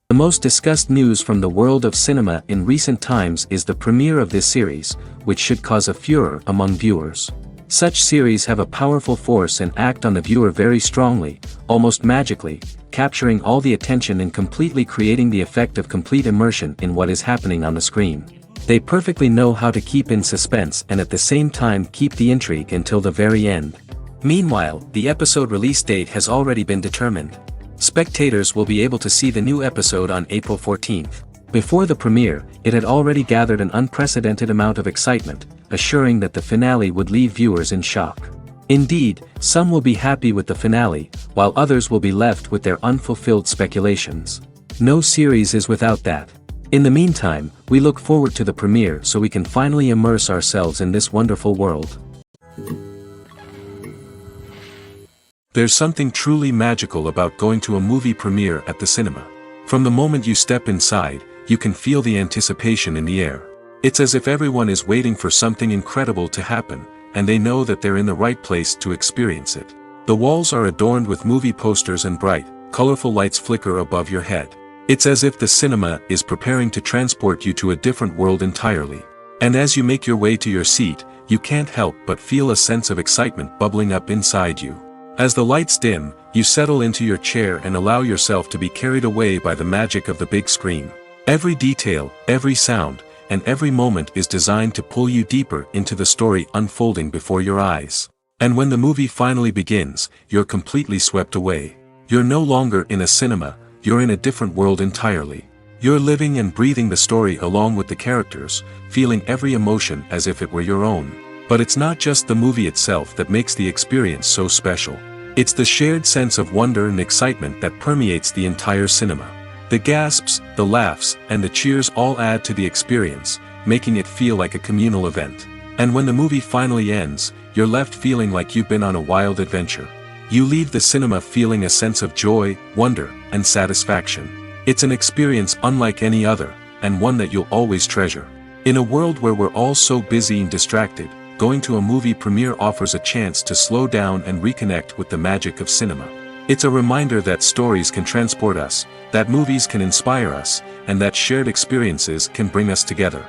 The most discussed news from the world of cinema in recent times is the premiere of this series, which should cause a furor among viewers. Such series have a powerful force and act on the viewer very strongly, almost magically, capturing all the attention and completely creating the effect of complete immersion in what is happening on the screen. They perfectly know how to keep in suspense and at the same time keep the intrigue until the very end. Meanwhile, the episode release date has already been determined. Spectators will be able to see the new episode on April 14th. Before the premiere, it had already gathered an unprecedented amount of excitement, assuring that the finale would leave viewers in shock. Indeed, some will be happy with the finale, while others will be left with their unfulfilled speculations. No series is without that. In the meantime, we look forward to the premiere so we can finally immerse ourselves in this wonderful world. There's something truly magical about going to a movie premiere at the cinema. From the moment you step inside, you can feel the anticipation in the air. It's as if everyone is waiting for something incredible to happen, and they know that they're in the right place to experience it. The walls are adorned with movie posters and bright, colorful lights flicker above your head. It's as if the cinema is preparing to transport you to a different world entirely. And as you make your way to your seat, you can't help but feel a sense of excitement bubbling up inside you. As the lights dim, you settle into your chair and allow yourself to be carried away by the magic of the big screen. Every detail, every sound, and every moment is designed to pull you deeper into the story unfolding before your eyes. And when the movie finally begins, you're completely swept away. You're no longer in a cinema, you're in a different world entirely. You're living and breathing the story along with the characters, feeling every emotion as if it were your own. But it's not just the movie itself that makes the experience so special. It's the shared sense of wonder and excitement that permeates the entire cinema. The gasps, the laughs, and the cheers all add to the experience, making it feel like a communal event. And when the movie finally ends, you're left feeling like you've been on a wild adventure. You leave the cinema feeling a sense of joy, wonder, and satisfaction. It's an experience unlike any other, and one that you'll always treasure. In a world where we're all so busy and distracted, going to a movie premiere offers a chance to slow down and reconnect with the magic of cinema. It's a reminder that stories can transport us, that movies can inspire us, and that shared experiences can bring us together.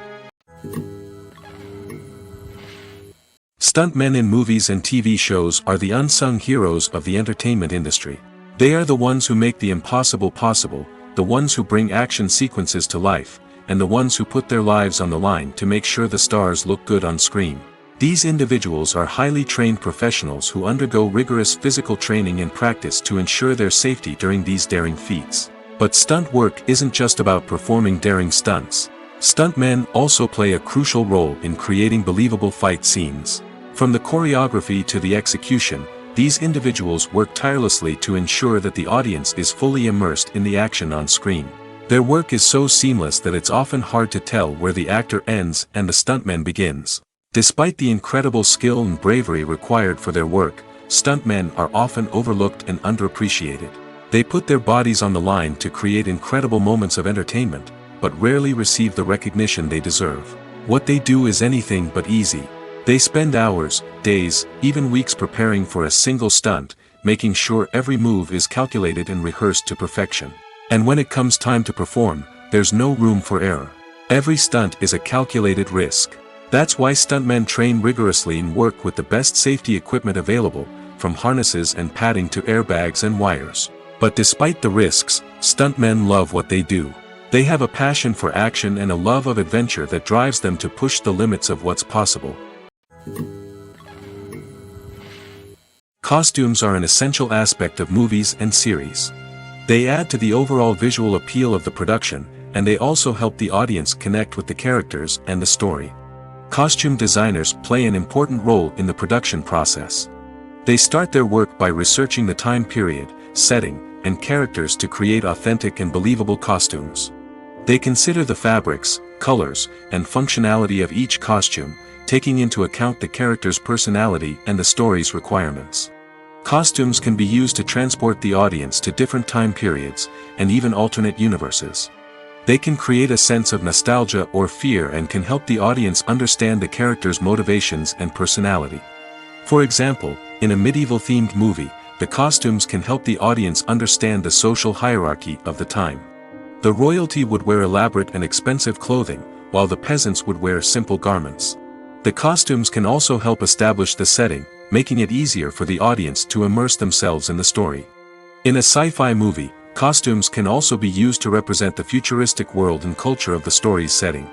Stuntmen in movies and TV shows are the unsung heroes of the entertainment industry. They are the ones who make the impossible possible, the ones who bring action sequences to life, and the ones who put their lives on the line to make sure the stars look good on screen. These individuals are highly trained professionals who undergo rigorous physical training and practice to ensure their safety during these daring feats. But stunt work isn't just about performing daring stunts. Stuntmen also play a crucial role in creating believable fight scenes. From the choreography to the execution, these individuals work tirelessly to ensure that the audience is fully immersed in the action on screen. Their work is so seamless that it's often hard to tell where the actor ends and the stuntman begins. Despite the incredible skill and bravery required for their work, stuntmen are often overlooked and underappreciated. They put their bodies on the line to create incredible moments of entertainment, but rarely receive the recognition they deserve. What they do is anything but easy. They spend hours, days, even weeks preparing for a single stunt, making sure every move is calculated and rehearsed to perfection. And when it comes time to perform, there's no room for error. Every stunt is a calculated risk. That's why stuntmen train rigorously and work with the best safety equipment available, from harnesses and padding to airbags and wires. But despite the risks, Stuntmen love what they do. They have a passion for action and a love of adventure that drives them to push the limits of what's possible. Costumes are an essential aspect of movies and series. They add to the overall visual appeal of the production, and they also help the audience connect with the characters and the story. Costume designers play an important role in the production process. They start their work by researching the time period, setting, and characters to create authentic and believable costumes. They consider the fabrics, colors, and functionality of each costume, taking into account the character's personality and the story's requirements. Costumes can be used to transport the audience to different time periods, and even alternate universes. They can create a sense of nostalgia or fear and can help the audience understand the character's motivations and personality. For example, in a medieval-themed movie, the costumes can help the audience understand the social hierarchy of the time. The royalty would wear elaborate and expensive clothing, while the peasants would wear simple garments. The costumes can also help establish the setting, making it easier for the audience to immerse themselves in the story. In a sci-fi movie, costumes can also be used to represent the futuristic world and culture of the story's setting.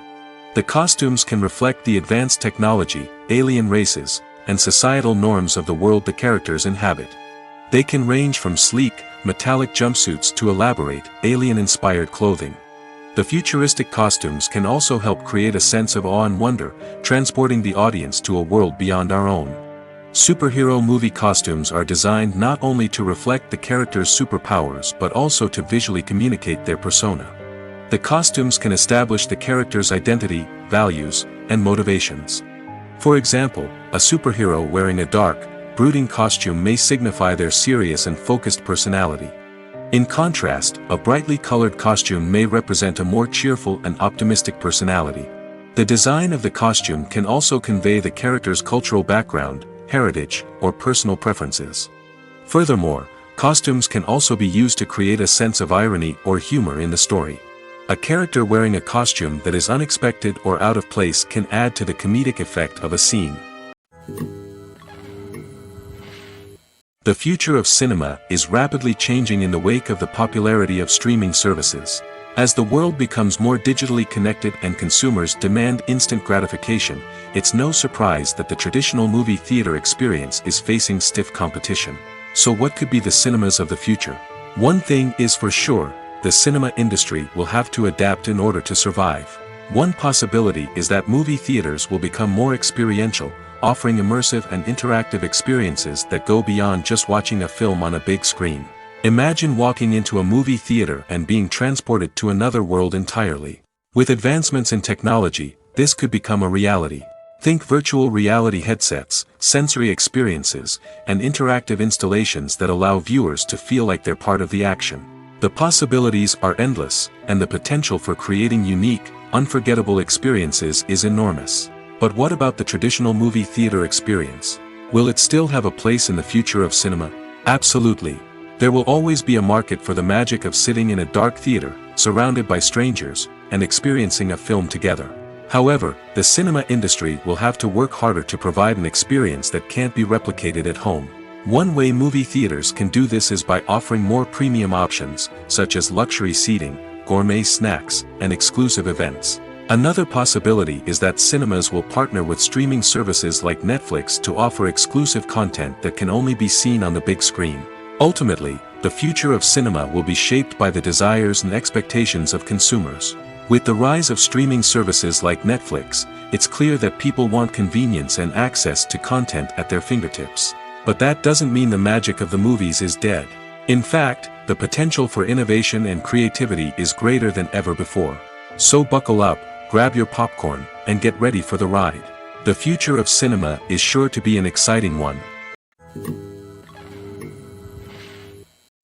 The costumes can reflect the advanced technology, alien races, and societal norms of the world the characters inhabit. They can range from sleek, metallic jumpsuits to elaborate, alien-inspired clothing. The futuristic costumes can also help create a sense of awe and wonder, transporting the audience to a world beyond our own. Superhero movie costumes are designed not only to reflect the character's superpowers but also to visually communicate their persona. The costumes can establish the character's identity, values, and motivations. For example, a superhero wearing a dark, brooding costume may signify their serious and focused personality. In contrast, a brightly colored costume may represent a more cheerful and optimistic personality. The design of the costume can also convey the character's cultural background, heritage, or personal preferences. Furthermore, costumes can also be used to create a sense of irony or humor in the story. A character wearing a costume that is unexpected or out of place can add to the comedic effect of a scene. The future of cinema is rapidly changing in the wake of the popularity of streaming services. As the world becomes more digitally connected and consumers demand instant gratification, it's no surprise that the traditional movie theater experience is facing stiff competition. So what could be the cinemas of the future? One thing is for sure, the cinema industry will have to adapt in order to survive. One possibility is that movie theaters will become more experiential, offering immersive and interactive experiences that go beyond just watching a film on a big screen. Imagine walking into a movie theater and being transported to another world entirely. With advancements in technology, this could become a reality. Think virtual reality headsets, sensory experiences, and interactive installations that allow viewers to feel like they're part of the action. The possibilities are endless, and the potential for creating unique, unforgettable experiences is enormous. But what about the traditional movie theater experience? Will it still have a place in the future of cinema? Absolutely. There will always be a market for the magic of sitting in a dark theater, surrounded by strangers, and experiencing a film together. However, the cinema industry will have to work harder to provide an experience that can't be replicated at home. One way movie theaters can do this is by offering more premium options, such as luxury seating, gourmet snacks, and exclusive events. Another possibility is that cinemas will partner with streaming services like Netflix to offer exclusive content that can only be seen on the big screen. Ultimately, the future of cinema will be shaped by the desires and expectations of consumers. With the rise of streaming services like Netflix, it's clear that people want convenience and access to content at their fingertips. But that doesn't mean the magic of the movies is dead. In fact, the potential for innovation and creativity is greater than ever before. So buckle up, grab your popcorn, and get ready for the ride. The future of cinema is sure to be an exciting one.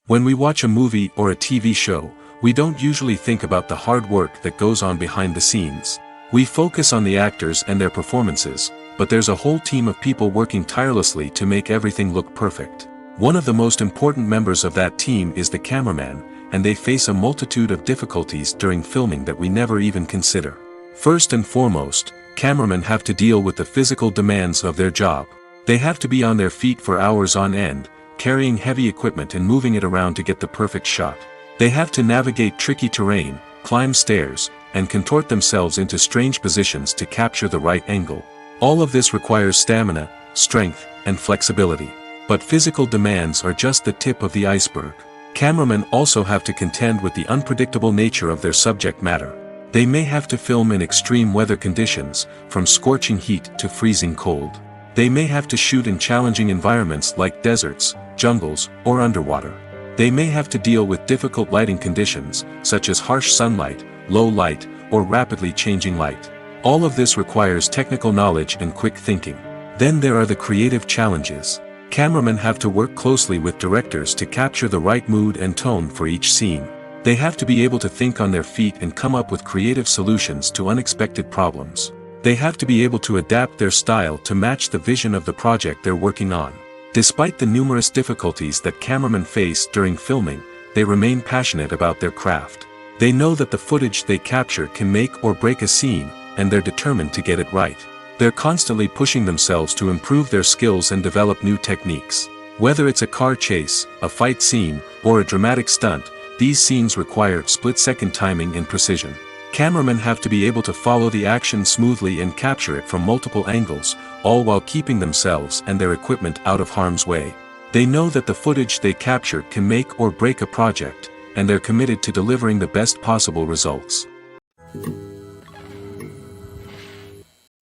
When we watch a movie or a TV show, we don't usually think about the hard work that goes on behind the scenes. We focus on the actors and their performances, but there's a whole team of people working tirelessly to make everything look perfect. One of the most important members of that team is the cameraman, and they face a multitude of difficulties during filming that we never even consider. First and foremost, cameramen have to deal with the physical demands of their job. They have to be on their feet for hours on end, carrying heavy equipment and moving it around to get the perfect shot. They have to navigate tricky terrain, climb stairs, and contort themselves into strange positions to capture the right angle. All of this requires stamina, strength, and flexibility. But physical demands are just the tip of the iceberg. Cameramen also have to contend with the unpredictable nature of their subject matter. They may have to film in extreme weather conditions, from scorching heat to freezing cold. They may have to shoot in challenging environments like deserts, jungles, or underwater. They may have to deal with difficult lighting conditions, such as harsh sunlight, low light, or rapidly changing light. All of this requires technical knowledge and quick thinking. Then there are the creative challenges. Cameramen have to work closely with directors to capture the right mood and tone for each scene. They have to be able to think on their feet and come up with creative solutions to unexpected problems. They have to be able to adapt their style to match the vision of the project they're working on. Despite the numerous difficulties that cameramen face during filming, they remain passionate about their craft. They know that the footage they capture can make or break a scene, and they're determined to get it right. They're constantly pushing themselves to improve their skills and develop new techniques. Whether it's a car chase, a fight scene, or a dramatic stunt, these scenes require split-second timing and precision. Cameramen have to be able to follow the action smoothly and capture it from multiple angles, all while keeping themselves and their equipment out of harm's way. They know that the footage they capture can make or break a project, and they're committed to delivering the best possible results.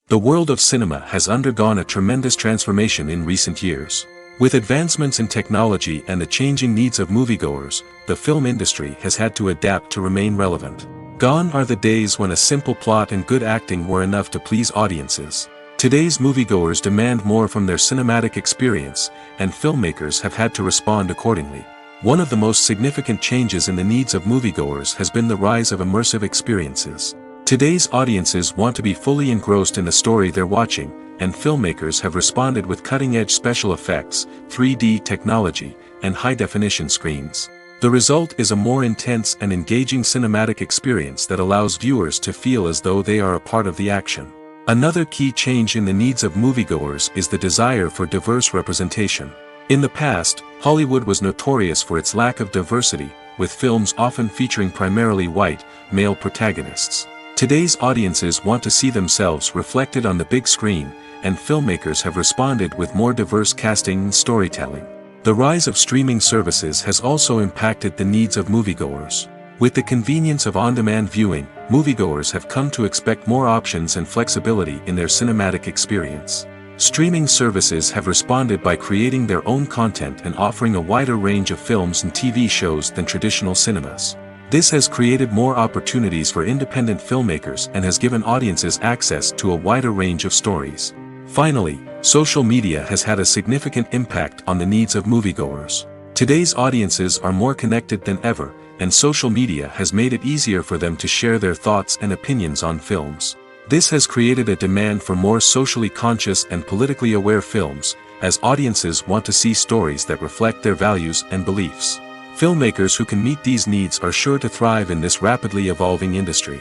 The world of cinema has undergone a tremendous transformation in recent years. With advancements in technology and the changing needs of moviegoers, the film industry has had to adapt to remain relevant. Gone are the days when a simple plot and good acting were enough to please audiences. Today's moviegoers demand more from their cinematic experience, and filmmakers have had to respond accordingly. One of the most significant changes in the needs of moviegoers has been the rise of immersive experiences. Today's audiences want to be fully engrossed in the story they're watching, and filmmakers have responded with cutting-edge special effects, 3D technology, and high-definition screens. The result is a more intense and engaging cinematic experience that allows viewers to feel as though they are a part of the action. Another key change in the needs of moviegoers is the desire for diverse representation. In the past, Hollywood was notorious for its lack of diversity, with films often featuring primarily white, male protagonists. Today's audiences want to see themselves reflected on the big screen, and filmmakers have responded with more diverse casting and storytelling. The rise of streaming services has also impacted the needs of moviegoers. With the convenience of on-demand viewing, moviegoers have come to expect more options and flexibility in their cinematic experience. Streaming services have responded by creating their own content and offering a wider range of films and TV shows than traditional cinemas. This has created more opportunities for independent filmmakers and has given audiences access to a wider range of stories. Finally, social media has had a significant impact on the needs of moviegoers. Today's audiences are more connected than ever, and social media has made it easier for them to share their thoughts and opinions on films. This has created a demand for more socially conscious and politically aware films, as audiences want to see stories that reflect their values and beliefs. Filmmakers who can meet these needs are sure to thrive in this rapidly evolving industry.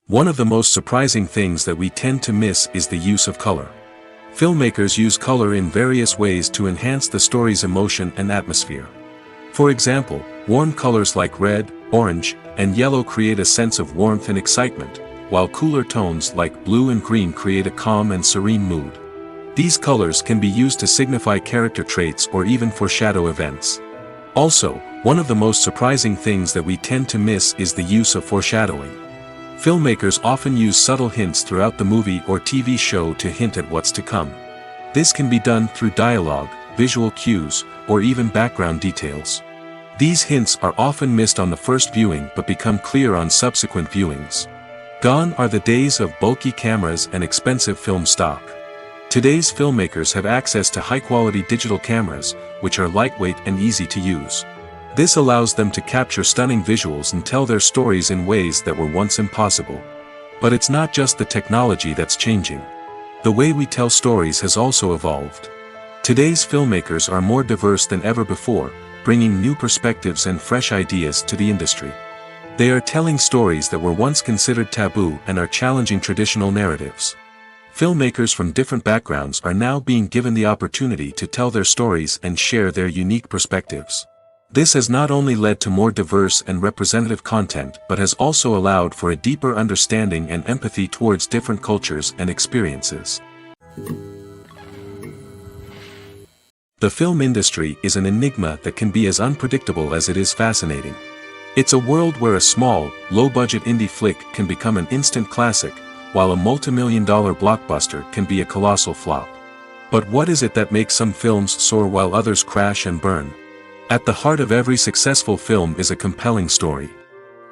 One of the most surprising things that we tend to miss is the use of color. Filmmakers use color in various ways to enhance the story's emotion and atmosphere. For example, warm colors like red, orange, and yellow create a sense of warmth and excitement, while cooler tones like blue and green create a calm and serene mood. These colors can be used to signify character traits or even foreshadow events. Also, one of the most surprising things that we tend to miss is the use of foreshadowing. Filmmakers often use subtle hints throughout the movie or TV show to hint at what's to come. This can be done through dialogue, visual cues, or even background details. These hints are often missed on the first viewing but become clear on subsequent viewings. Gone are the days of bulky cameras and expensive film stock. Today's filmmakers have access to high-quality digital cameras, which are lightweight and easy to use. This allows them to capture stunning visuals and tell their stories in ways that were once impossible. But it's not just the technology that's changing. The way we tell stories has also evolved. Today's filmmakers are more diverse than ever before, bringing new perspectives and fresh ideas to the industry. They are telling stories that were once considered taboo and are challenging traditional narratives. Filmmakers from different backgrounds are now being given the opportunity to tell their stories and share their unique perspectives. This has not only led to more diverse and representative content but has also allowed for a deeper understanding and empathy towards different cultures and experiences. The film industry is an enigma that can be as unpredictable as it is fascinating. It's a world where a small, low-budget indie flick can become an instant classic, while a multi-million-dollar blockbuster can be a colossal flop. But what is it that makes some films soar while others crash and burn? At the heart of every successful film is a compelling story.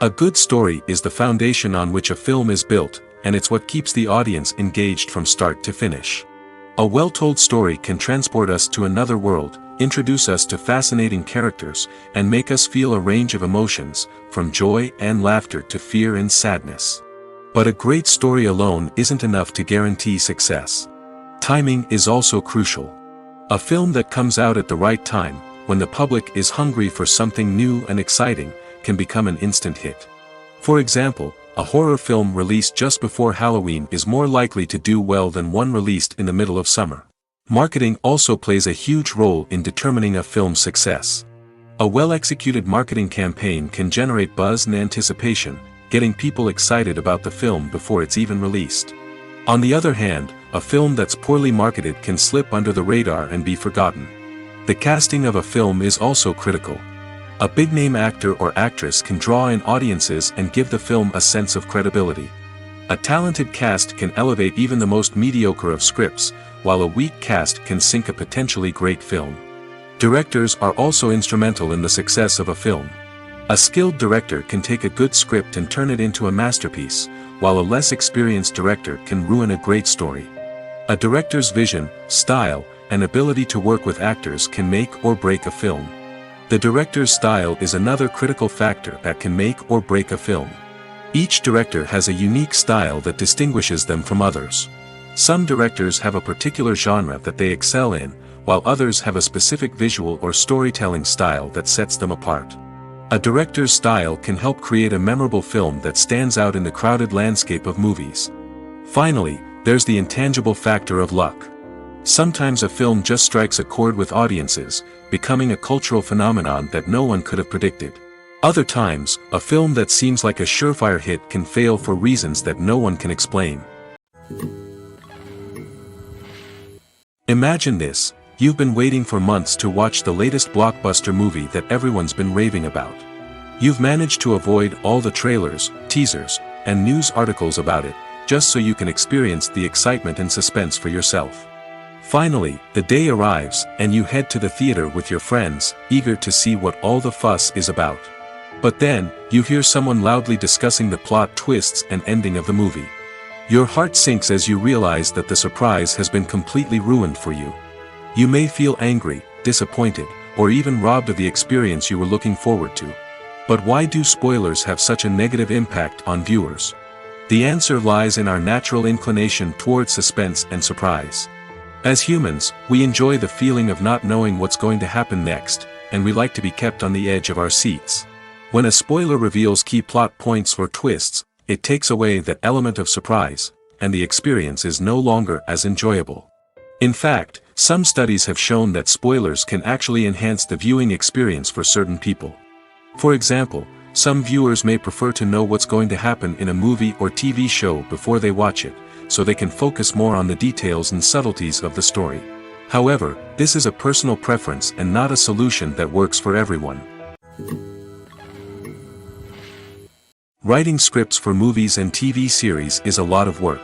A good story is the foundation on which a film is built, and it's what keeps the audience engaged from start to finish. A well-told story can transport us to another world, introduce us to fascinating characters, and make us feel a range of emotions, from joy and laughter to fear and sadness. But a great story alone isn't enough to guarantee success. Timing is also crucial. A film that comes out at the right time, when the public is hungry for something new and exciting, can become an instant hit. For example, a horror film released just before Halloween is more likely to do well than one released in the middle of summer. Marketing also plays a huge role in determining a film's success. A well-executed marketing campaign can generate buzz and anticipation, getting people excited about the film before it's even released. On the other hand, a film that's poorly marketed can slip under the radar and be forgotten. The casting of a film is also critical. A big-name actor or actress can draw in audiences and give the film a sense of credibility. A talented cast can elevate even the most mediocre of scripts, while a weak cast can sink a potentially great film. Directors are also instrumental in the success of a film. A skilled director can take a good script and turn it into a masterpiece, while a less experienced director can ruin a great story. A director's vision, style, and ability to work with actors can make or break a film. The director's style is another critical factor that can make or break a film. Each director has a unique style that distinguishes them from others. Some directors have a particular genre that they excel in, while others have a specific visual or storytelling style that sets them apart. A director's style can help create a memorable film that stands out in the crowded landscape of movies. Finally, there's the intangible factor of luck. Sometimes a film just strikes a chord with audiences, becoming a cultural phenomenon that no one could have predicted. Other times, a film that seems like a surefire hit can fail for reasons that no one can explain. Imagine this: you've been waiting for months to watch the latest blockbuster movie that everyone's been raving about. You've managed to avoid all the trailers, teasers, and news articles about it, just so you can experience the excitement and suspense for yourself. Finally, the day arrives, and you head to the theater with your friends, eager to see what all the fuss is about. But then, you hear someone loudly discussing the plot twists and ending of the movie. Your heart sinks as you realize that the surprise has been completely ruined for you. You may feel angry, disappointed, or even robbed of the experience you were looking forward to. But why do spoilers have such a negative impact on viewers? The answer lies in our natural inclination towards suspense and surprise. As humans, we enjoy the feeling of not knowing what's going to happen next, and we like to be kept on the edge of our seats. When a spoiler reveals key plot points or twists, it takes away that element of surprise, and the experience is no longer as enjoyable. In fact, some studies have shown that spoilers can actually enhance the viewing experience for certain people. For example, some viewers may prefer to know what's going to happen in a movie or TV show before they watch it, so they can focus more on the details and subtleties of the story. However, this is a personal preference and not a solution that works for everyone. Writing scripts for movies and TV series is a lot of work.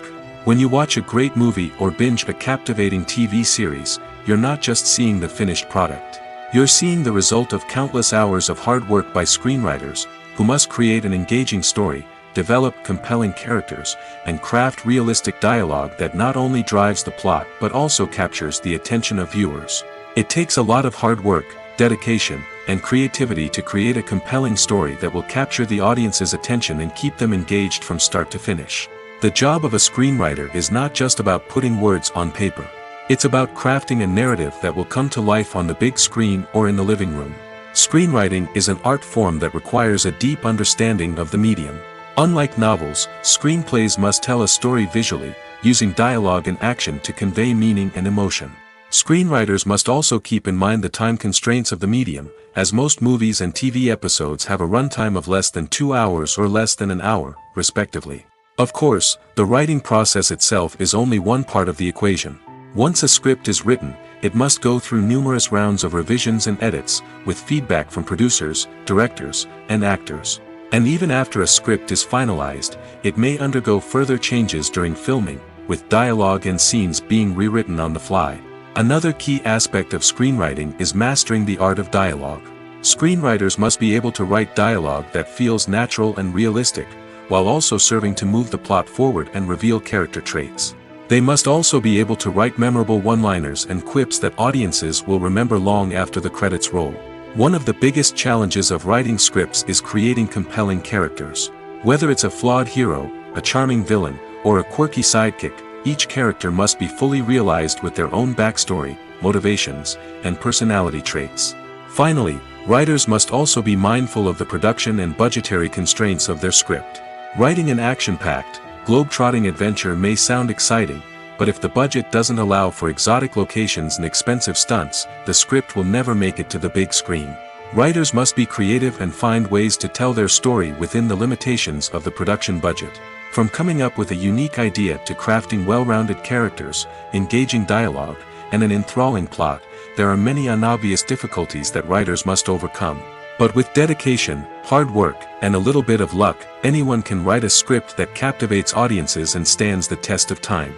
When you watch a great movie or binge a captivating TV series, you're not just seeing the finished product. You're seeing the result of countless hours of hard work by screenwriters, who must create an engaging story, develop compelling characters, and craft realistic dialogue that not only drives the plot but also captures the attention of viewers. It takes a lot of hard work, dedication, and creativity to create a compelling story that will capture the audience's attention and keep them engaged from start to finish. The job of a screenwriter is not just about putting words on paper. It's about crafting a narrative that will come to life on the big screen or in the living room. Screenwriting is an art form that requires a deep understanding of the medium. Unlike novels, screenplays must tell a story visually, using dialogue and action to convey meaning and emotion. Screenwriters must also keep in mind the time constraints of the medium, as most movies and TV episodes have a runtime of less than 2 hours or less than an hour, respectively. Of course, the writing process itself is only one part of the equation. Once a script is written, it must go through numerous rounds of revisions and edits, with feedback from producers, directors, and actors. And even after a script is finalized, it may undergo further changes during filming, with dialogue and scenes being rewritten on the fly. Another key aspect of screenwriting is mastering the art of dialogue. Screenwriters must be able to write dialogue that feels natural and realistic, while also serving to move the plot forward and reveal character traits. They must also be able to write memorable one-liners and quips that audiences will remember long after the credits roll. One of the biggest challenges of writing scripts is creating compelling characters. Whether it's a flawed hero, a charming villain, or a quirky sidekick, each character must be fully realized with their own backstory, motivations, and personality traits. Finally, writers must also be mindful of the production and budgetary constraints of their script. Writing an action-packed, globe-trotting adventure may sound exciting, but if the budget doesn't allow for exotic locations and expensive stunts, the script will never make it to the big screen. Writers must be creative and find ways to tell their story within the limitations of the production budget. From coming up with a unique idea to crafting well-rounded characters, engaging dialogue, and an enthralling plot, there are many unobvious difficulties that writers must overcome. But with dedication, hard work, and a little bit of luck, anyone can write a script that captivates audiences and stands the test of time.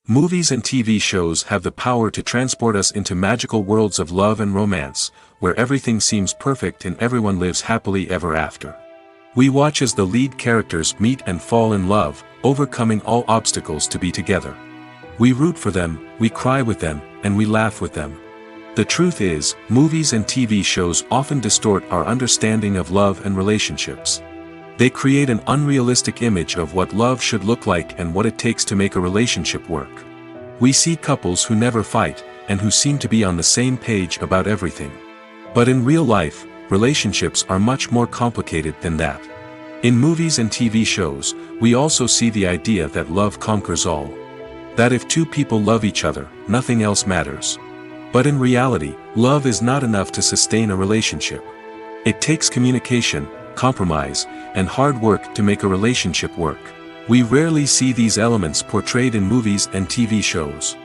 Movies and TV shows have the power to transport us into magical worlds of love and romance, where everything seems perfect and everyone lives happily ever after. We watch as the lead characters meet and fall in love, overcoming all obstacles to be together. We root for them, we cry with them, and we laugh with them. The truth is, movies and TV shows often distort our understanding of love and relationships. They create an unrealistic image of what love should look like and what it takes to make a relationship work. We see couples who never fight, and who seem to be on the same page about everything. But in real life, relationships are much more complicated than that. In movies and TV shows, we also see the idea that love conquers all. That if two people love each other, nothing else matters. But in reality, love is not enough to sustain a relationship. It takes communication, compromise, and hard work to make a relationship work. We rarely see these elements portrayed in movies and TV shows.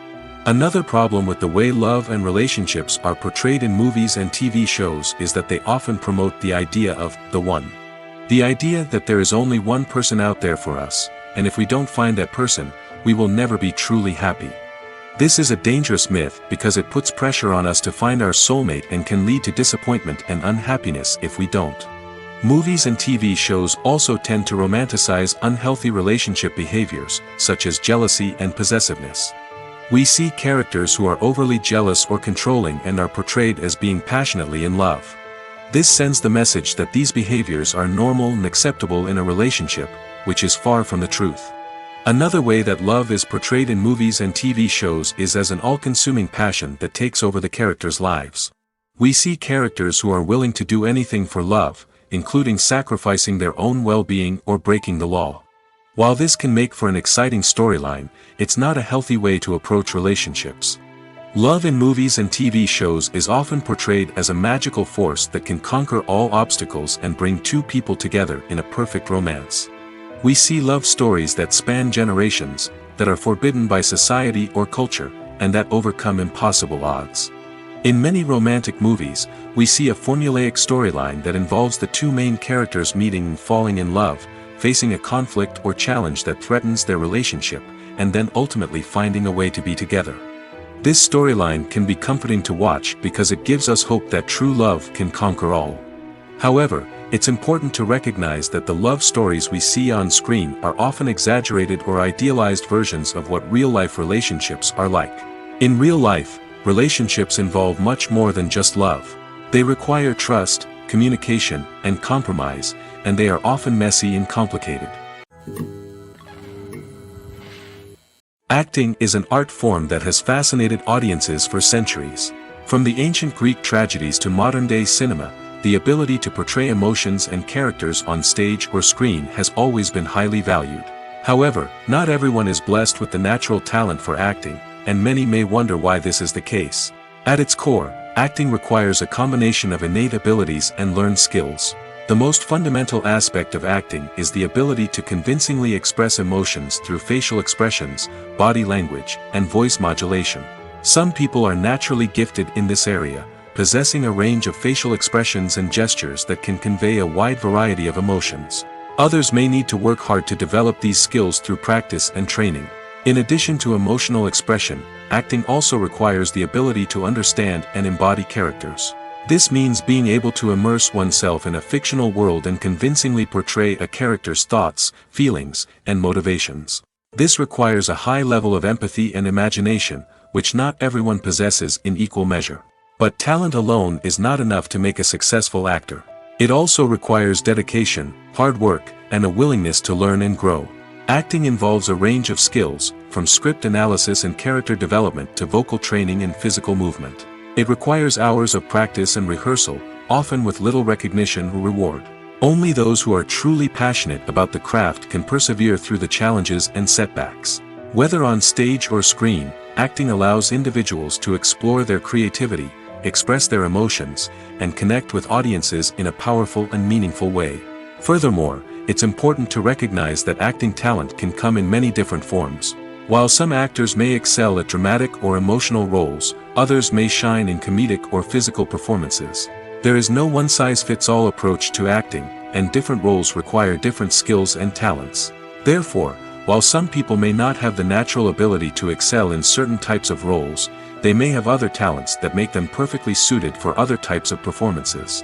Another problem with the way love and relationships are portrayed in movies and TV shows is that they often promote the idea of the one. The idea that there is only one person out there for us, and if we don't find that person, we will never be truly happy. This is a dangerous myth because it puts pressure on us to find our soulmate and can lead to disappointment and unhappiness if we don't. Movies and TV shows also tend to romanticize unhealthy relationship behaviors, such as jealousy and possessiveness. We see characters who are overly jealous or controlling and are portrayed as being passionately in love. This sends the message that these behaviors are normal and acceptable in a relationship, which is far from the truth. Another way that love is portrayed in movies and TV shows is as an all-consuming passion that takes over the characters' lives. We see characters who are willing to do anything for love, including sacrificing their own well-being or breaking the law. While this can make for an exciting storyline, it's not a healthy way to approach relationships. Love in movies and TV shows is often portrayed as a magical force that can conquer all obstacles and bring two people together in a perfect romance. We see love stories that span generations, that are forbidden by society or culture, and that overcome impossible odds. In many romantic movies, we see a formulaic storyline that involves the two main characters meeting and falling in love, facing a conflict or challenge that threatens their relationship, and then ultimately finding a way to be together. This storyline can be comforting to watch because it gives us hope that true love can conquer all. However, it's important to recognize that the love stories we see on screen are often exaggerated or idealized versions of what real-life relationships are like. In real life, relationships involve much more than just love. They require trust, communication, and compromise, and they are often messy and complicated. Acting is an art form that has fascinated audiences for centuries. From the ancient Greek tragedies to modern-day cinema, the ability to portray emotions and characters on stage or screen has always been highly valued. However, not everyone is blessed with the natural talent for acting, and many may wonder why this is the case. At its core, acting requires a combination of innate abilities and learned skills. The most fundamental aspect of acting is the ability to convincingly express emotions through facial expressions, body language, and voice modulation. Some people are naturally gifted in this area, possessing a range of facial expressions and gestures that can convey a wide variety of emotions. Others may need to work hard to develop these skills through practice and training. In addition to emotional expression, acting also requires the ability to understand and embody characters. This means being able to immerse oneself in a fictional world and convincingly portray a character's thoughts, feelings, and motivations. This requires a high level of empathy and imagination, which not everyone possesses in equal measure. But talent alone is not enough to make a successful actor. It also requires dedication, hard work, and a willingness to learn and grow. Acting involves a range of skills, from script analysis and character development to vocal training and physical movement. It requires hours of practice and rehearsal, often with little recognition or reward. Only those who are truly passionate about the craft can persevere through the challenges and setbacks. Whether on stage or screen, acting allows individuals to explore their creativity, express their emotions, and connect with audiences in a powerful and meaningful way. Furthermore, it's important to recognize that acting talent can come in many different forms. While some actors may excel at dramatic or emotional roles, others may shine in comedic or physical performances. There is no one-size-fits-all approach to acting, and different roles require different skills and talents. Therefore, while some people may not have the natural ability to excel in certain types of roles, they may have other talents that make them perfectly suited for other types of performances.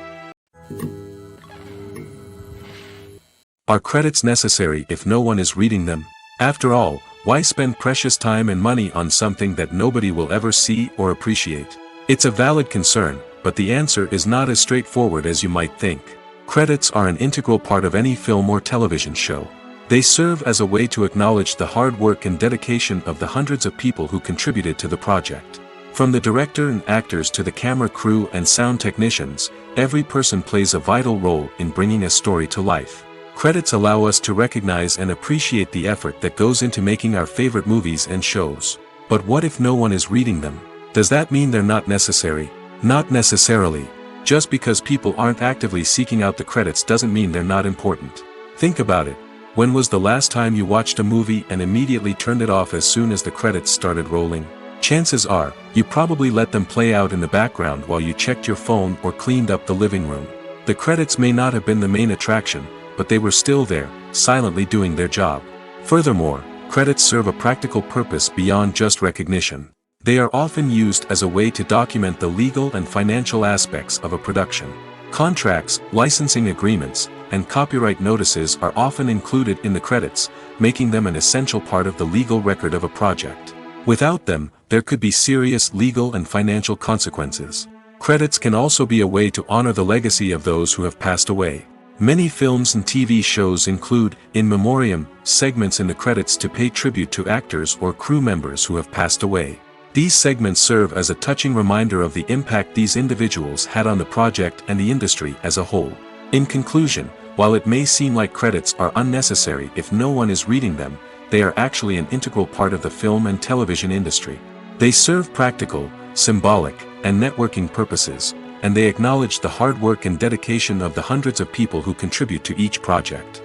Are credits necessary if no one is reading them? After all, why spend precious time and money on something that nobody will ever see or appreciate? It's a valid concern, but the answer is not as straightforward as you might think. Credits are an integral part of any film or television show. They serve as a way to acknowledge the hard work and dedication of the hundreds of people who contributed to the project. From the director and actors to the camera crew and sound technicians, every person plays a vital role in bringing a story to life. Credits allow us to recognize and appreciate the effort that goes into making our favorite movies and shows. But what if no one is reading them? Does that mean they're not necessary? Not necessarily. Just because people aren't actively seeking out the credits doesn't mean they're not important. Think about it. When was the last time you watched a movie and immediately turned it off as soon as the credits started rolling? Chances are, you probably let them play out in the background while you checked your phone or cleaned up the living room. The credits may not have been the main attraction, but they were still there, silently doing their job. Furthermore, credits serve a practical purpose beyond just recognition. They are often used as a way to document the legal and financial aspects of a production. Contracts, licensing agreements, and copyright notices are often included in the credits, making them an essential part of the legal record of a project. Without them, there could be serious legal and financial consequences. Credits can also be a way to honor the legacy of those who have passed away. Many films and TV shows include, in memoriam, segments in the credits to pay tribute to actors or crew members who have passed away. These segments serve as a touching reminder of the impact these individuals had on the project and the industry as a whole. In conclusion, while it may seem like credits are unnecessary if no one is reading them, they are actually an integral part of the film and television industry. They serve practical, symbolic, and networking purposes, and they acknowledge the hard work and dedication of the hundreds of people who contribute to each project.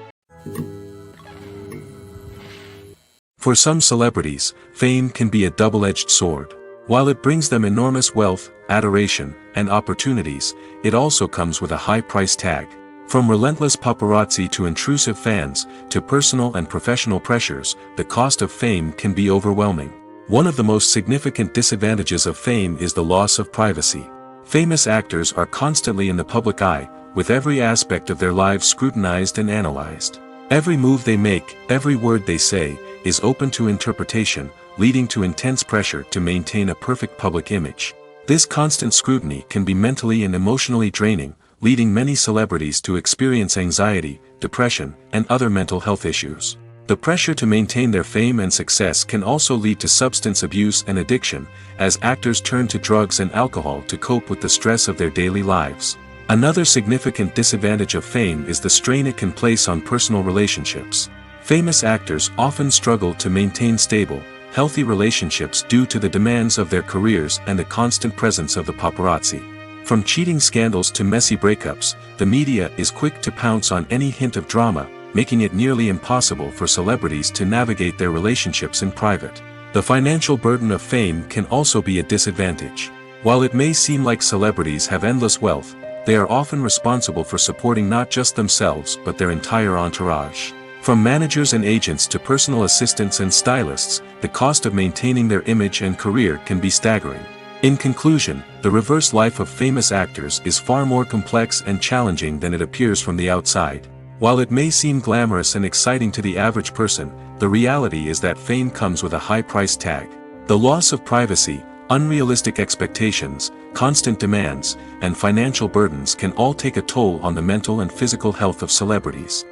For some celebrities, fame can be a double-edged sword. While it brings them enormous wealth, adoration, and opportunities, it also comes with a high price tag. From relentless paparazzi to intrusive fans, to personal and professional pressures, the cost of fame can be overwhelming. One of the most significant disadvantages of fame is the loss of privacy. Famous actors are constantly in the public eye, with every aspect of their lives scrutinized and analyzed. Every move they make, every word they say, is open to interpretation, leading to intense pressure to maintain a perfect public image. This constant scrutiny can be mentally and emotionally draining, leading many celebrities to experience anxiety, depression, and other mental health issues. The pressure to maintain their fame and success can also lead to substance abuse and addiction, as actors turn to drugs and alcohol to cope with the stress of their daily lives. Another significant disadvantage of fame is the strain it can place on personal relationships. Famous actors often struggle to maintain stable, healthy relationships due to the demands of their careers and the constant presence of the paparazzi. From cheating scandals to messy breakups, the media is quick to pounce on any hint of drama, making it nearly impossible for celebrities to navigate their relationships in private. The financial burden of fame can also be a disadvantage. While it may seem like celebrities have endless wealth, they are often responsible for supporting not just themselves but their entire entourage. From managers and agents to personal assistants and stylists, the cost of maintaining their image and career can be staggering. In conclusion, the reverse life of famous actors is far more complex and challenging than it appears from the outside. While it may seem glamorous and exciting to the average person, the reality is that fame comes with a high price tag. The loss of privacy, unrealistic expectations, constant demands, and financial burdens can all take a toll on the mental and physical health of celebrities.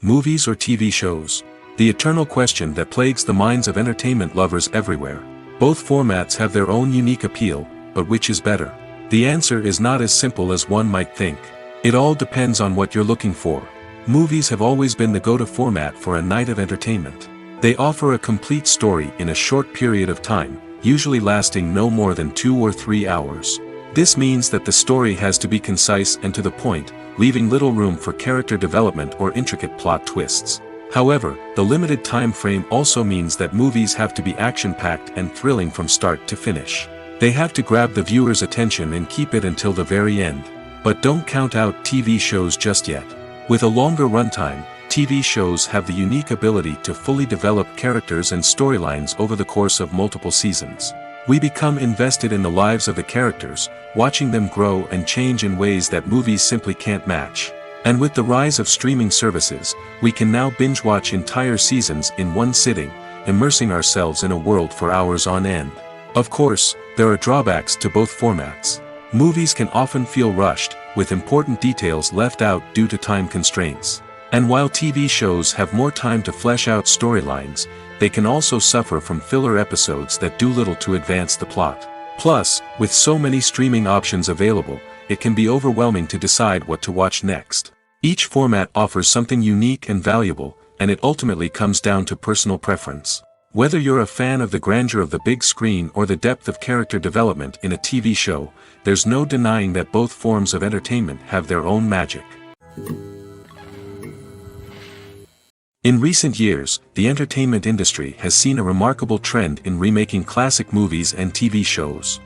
Movies or TV shows? The eternal question that plagues the minds of entertainment lovers everywhere. Both formats have their own unique appeal, but which is better? The answer is not as simple as one might think. It all depends on what you're looking for. Movies have always been the go-to format for a night of entertainment. They offer a complete story in a short period of time, usually lasting no more than 2 or 3 hours. This means that the story has to be concise and to the point, leaving little room for character development or intricate plot twists. However, the limited time frame also means that movies have to be action-packed and thrilling from start to finish. They have to grab the viewer's attention and keep it until the very end. But don't count out TV shows just yet. With a longer runtime, TV shows have the unique ability to fully develop characters and storylines over the course of multiple seasons. We become invested in the lives of the characters, watching them grow and change in ways that movies simply can't match. And with the rise of streaming services, we can now binge-watch entire seasons in one sitting, immersing ourselves in a world for hours on end. Of course, there are drawbacks to both formats. Movies can often feel rushed, with important details left out due to time constraints. And while TV shows have more time to flesh out storylines, they can also suffer from filler episodes that do little to advance the plot. Plus, with so many streaming options available, it can be overwhelming to decide what to watch next. Each format offers something unique and valuable, and it ultimately comes down to personal preference. Whether you're a fan of the grandeur of the big screen or the depth of character development in a TV show, there's no denying that both forms of entertainment have their own magic. In recent years, the entertainment industry has seen a remarkable trend in remaking classic movies and TV shows.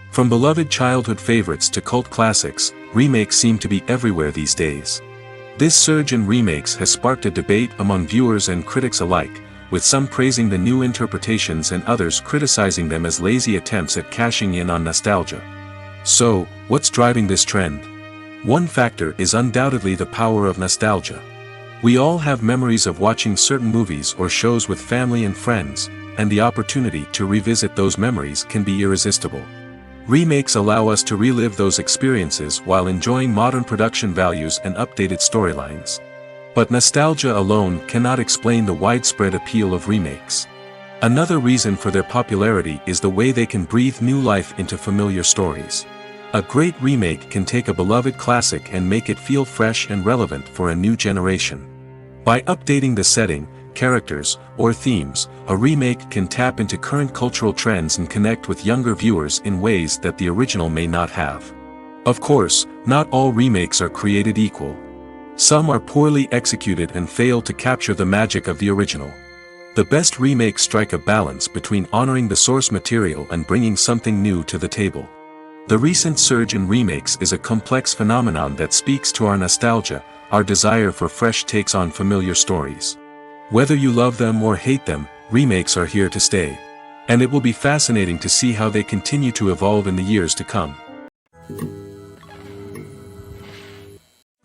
From beloved childhood favorites to cult classics, remakes seem to be everywhere these days. This surge in remakes has sparked a debate among viewers and critics alike, with some praising the new interpretations and others criticizing them as lazy attempts at cashing in on nostalgia. So, what's driving this trend? One factor is undoubtedly the power of nostalgia. We all have memories of watching certain movies or shows with family and friends, and the opportunity to revisit those memories can be irresistible. Remakes allow us to relive those experiences while enjoying modern production values and updated storylines. But nostalgia alone cannot explain the widespread appeal of remakes. Another reason for their popularity is the way they can breathe new life into familiar stories. A great remake can take a beloved classic and make it feel fresh and relevant for a new generation. By updating the setting, characters, or themes, a remake can tap into current cultural trends and connect with younger viewers in ways that the original may not have. Of course, not all remakes are created equal. Some are poorly executed and fail to capture the magic of the original. The best remakes strike a balance between honoring the source material and bringing something new to the table. The recent surge in remakes is a complex phenomenon that speaks to our nostalgia, our desire for fresh takes on familiar stories. Whether you love them or hate them, remakes are here to stay. And it will be fascinating to see how they continue to evolve in the years to come.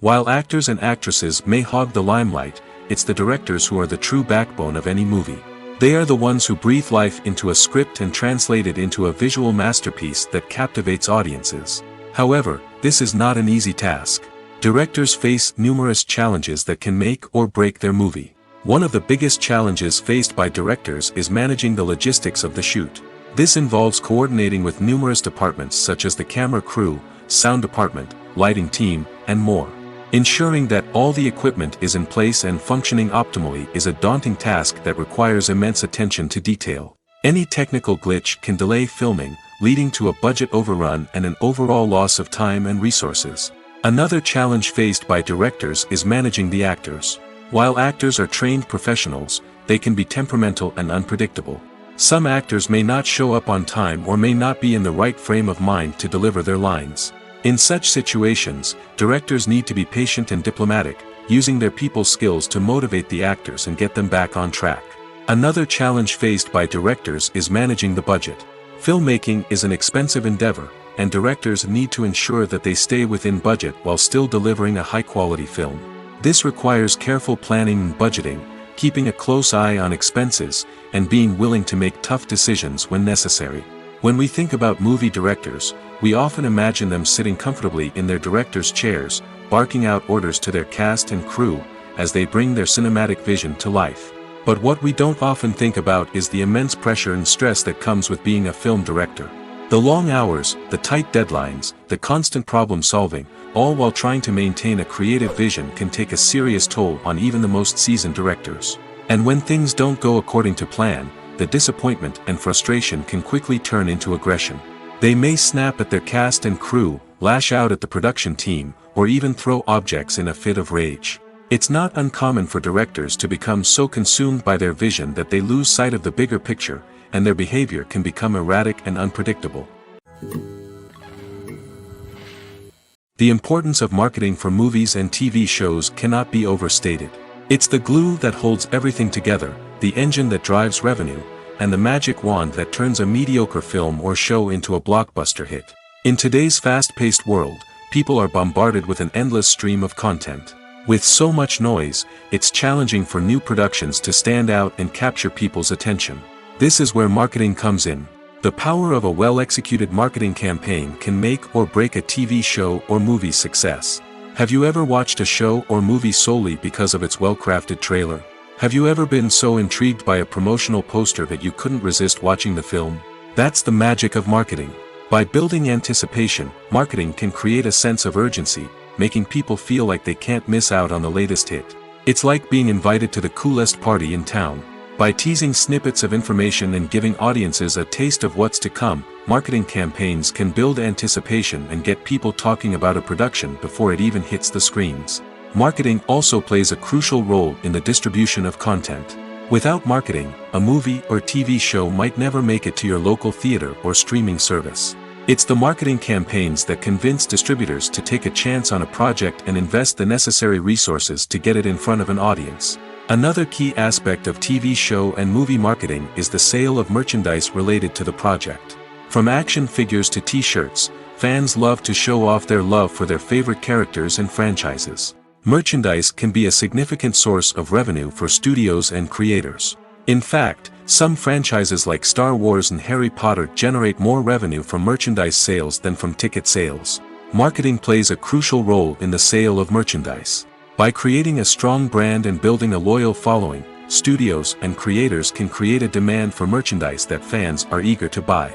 While actors and actresses may hog the limelight, it's the directors who are the true backbone of any movie. They are the ones who breathe life into a script and translate it into a visual masterpiece that captivates audiences. However, this is not an easy task. Directors face numerous challenges that can make or break their movie. One of the biggest challenges faced by directors is managing the logistics of the shoot. This involves coordinating with numerous departments such as the camera crew, sound department, lighting team, and more. Ensuring that all the equipment is in place and functioning optimally is a daunting task that requires immense attention to detail. Any technical glitch can delay filming, leading to a budget overrun and an overall loss of time and resources. Another challenge faced by directors is managing the actors. While actors are trained professionals, they can be temperamental and unpredictable. Some actors may not show up on time or may not be in the right frame of mind to deliver their lines. In such situations, directors need to be patient and diplomatic, using their people skills to motivate the actors and get them back on track. Another challenge faced by directors is managing the budget. Filmmaking is an expensive endeavor, and directors need to ensure that they stay within budget while still delivering a high-quality film. This requires careful planning and budgeting, keeping a close eye on expenses, and being willing to make tough decisions when necessary. When we think about movie directors, we often imagine them sitting comfortably in their director's chairs, barking out orders to their cast and crew, as they bring their cinematic vision to life. But what we don't often think about is the immense pressure and stress that comes with being a film director. The long hours, the tight deadlines, the constant problem solving, all while trying to maintain a creative vision can take a serious toll on even the most seasoned directors. And when things don't go according to plan, the disappointment and frustration can quickly turn into aggression. They may snap at their cast and crew, lash out at the production team, or even throw objects in a fit of rage. It's not uncommon for directors to become so consumed by their vision that they lose sight of the bigger picture, and their behavior can become erratic and unpredictable. The importance of marketing for movies and TV shows cannot be overstated. It's the glue that holds everything together, the engine that drives revenue, and the magic wand that turns a mediocre film or show into a blockbuster hit. In today's fast-paced world, people are bombarded with an endless stream of content. With so much noise, it's challenging for new productions to stand out and capture people's attention. This is where marketing comes in. The power of a well-executed marketing campaign can make or break a TV show or movie's success. Have you ever watched a show or movie solely because of its well-crafted trailer? Have you ever been so intrigued by a promotional poster that you couldn't resist watching the film? That's the magic of marketing. By building anticipation, marketing can create a sense of urgency, making people feel like they can't miss out on the latest hit. It's like being invited to the coolest party in town. By teasing snippets of information and giving audiences a taste of what's to come, marketing campaigns can build anticipation and get people talking about a production before it even hits the screens. Marketing also plays a crucial role in the distribution of content. Without marketing, a movie or TV show might never make it to your local theater or streaming service. It's the marketing campaigns that convince distributors to take a chance on a project and invest the necessary resources to get it in front of an audience. Another key aspect of TV show and movie marketing is the sale of merchandise related to the project. From action figures to t-shirts, fans love to show off their love for their favorite characters and franchises. Merchandise can be a significant source of revenue for studios and creators. In fact, some franchises like Star Wars and Harry Potter generate more revenue from merchandise sales than from ticket sales. Marketing plays a crucial role in the sale of merchandise. By creating a strong brand and building a loyal following, studios and creators can create a demand for merchandise that fans are eager to buy.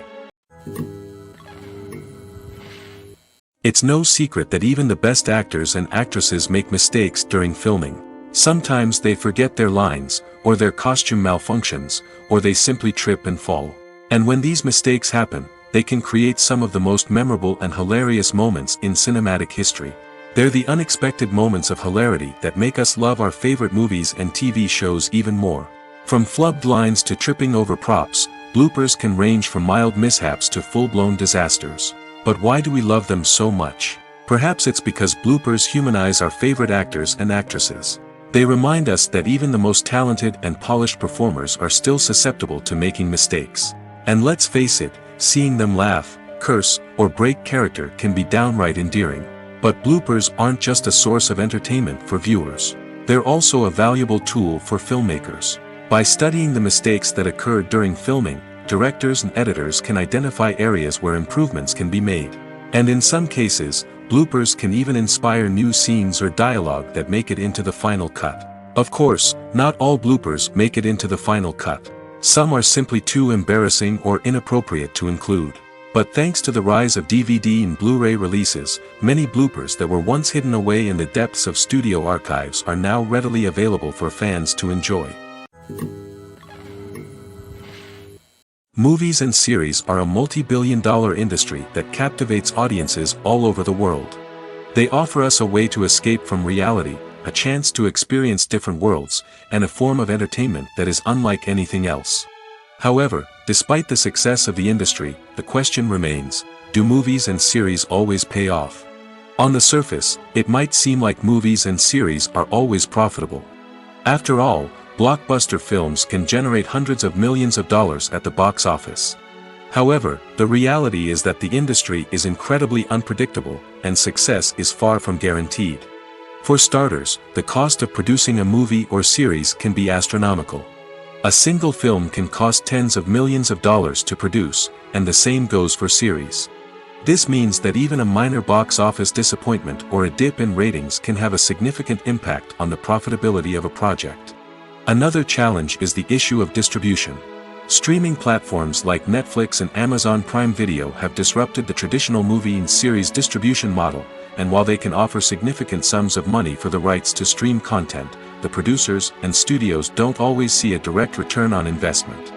It's no secret that even the best actors and actresses make mistakes during filming. Sometimes they forget their lines, or their costume malfunctions, or they simply trip and fall. And when these mistakes happen, they can create some of the most memorable and hilarious moments in cinematic history. They're the unexpected moments of hilarity that make us love our favorite movies and TV shows even more. From flubbed lines to tripping over props, bloopers can range from mild mishaps to full-blown disasters. But why do we love them so much? Perhaps it's because bloopers humanize our favorite actors and actresses. They remind us that even the most talented and polished performers are still susceptible to making mistakes. And let's face it, seeing them laugh, curse, or break character can be downright endearing. But bloopers aren't just a source of entertainment for viewers. They're also a valuable tool for filmmakers. By studying the mistakes that occurred during filming, directors and editors can identify areas where improvements can be made. And in some cases, bloopers can even inspire new scenes or dialogue that make it into the final cut. Of course, not all bloopers make it into the final cut. Some are simply too embarrassing or inappropriate to include. But thanks to the rise of DVD and Blu-ray releases, many bloopers that were once hidden away in the depths of studio archives are now readily available for fans to enjoy. Movies and series are a multi-billion-dollar industry that captivates audiences all over the world. They offer us a way to escape from reality, a chance to experience different worlds, and a form of entertainment that is unlike anything else. However, despite the success of the industry, the question remains, do movies and series always pay off? On the surface, it might seem like movies and series are always profitable. After all, blockbuster films can generate hundreds of millions of dollars at the box office. However, the reality is that the industry is incredibly unpredictable, and success is far from guaranteed. For starters, the cost of producing a movie or series can be astronomical. A single film can cost tens of millions of dollars to produce, and the same goes for series. This means that even a minor box office disappointment or a dip in ratings can have a significant impact on the profitability of a project. Another challenge is the issue of distribution. Streaming platforms like Netflix and Amazon Prime Video have disrupted the traditional movie and series distribution model, and while they can offer significant sums of money for the rights to stream content, the producers and studios don't always see a direct return on investment.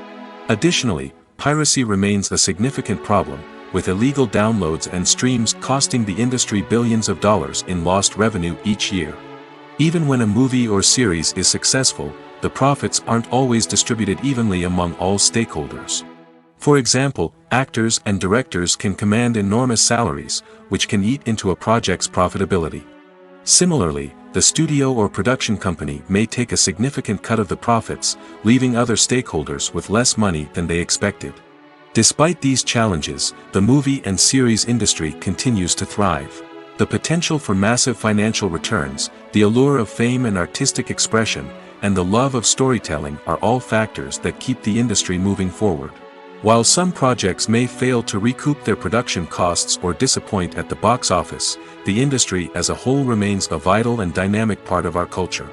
Additionally, piracy remains a significant problem, with illegal downloads and streams costing the industry billions of dollars in lost revenue each year. Even when a movie or series is successful, the profits aren't always distributed evenly among all stakeholders. For example, actors and directors can command enormous salaries, which can eat into a project's profitability. Similarly, the studio or production company may take a significant cut of the profits, leaving other stakeholders with less money than they expected. Despite these challenges, the movie and series industry continues to thrive. The potential for massive financial returns, the allure of fame and artistic expression, and the love of storytelling are all factors that keep the industry moving forward. While some projects may fail to recoup their production costs or disappoint at the box office, the industry as a whole remains a vital and dynamic part of our culture.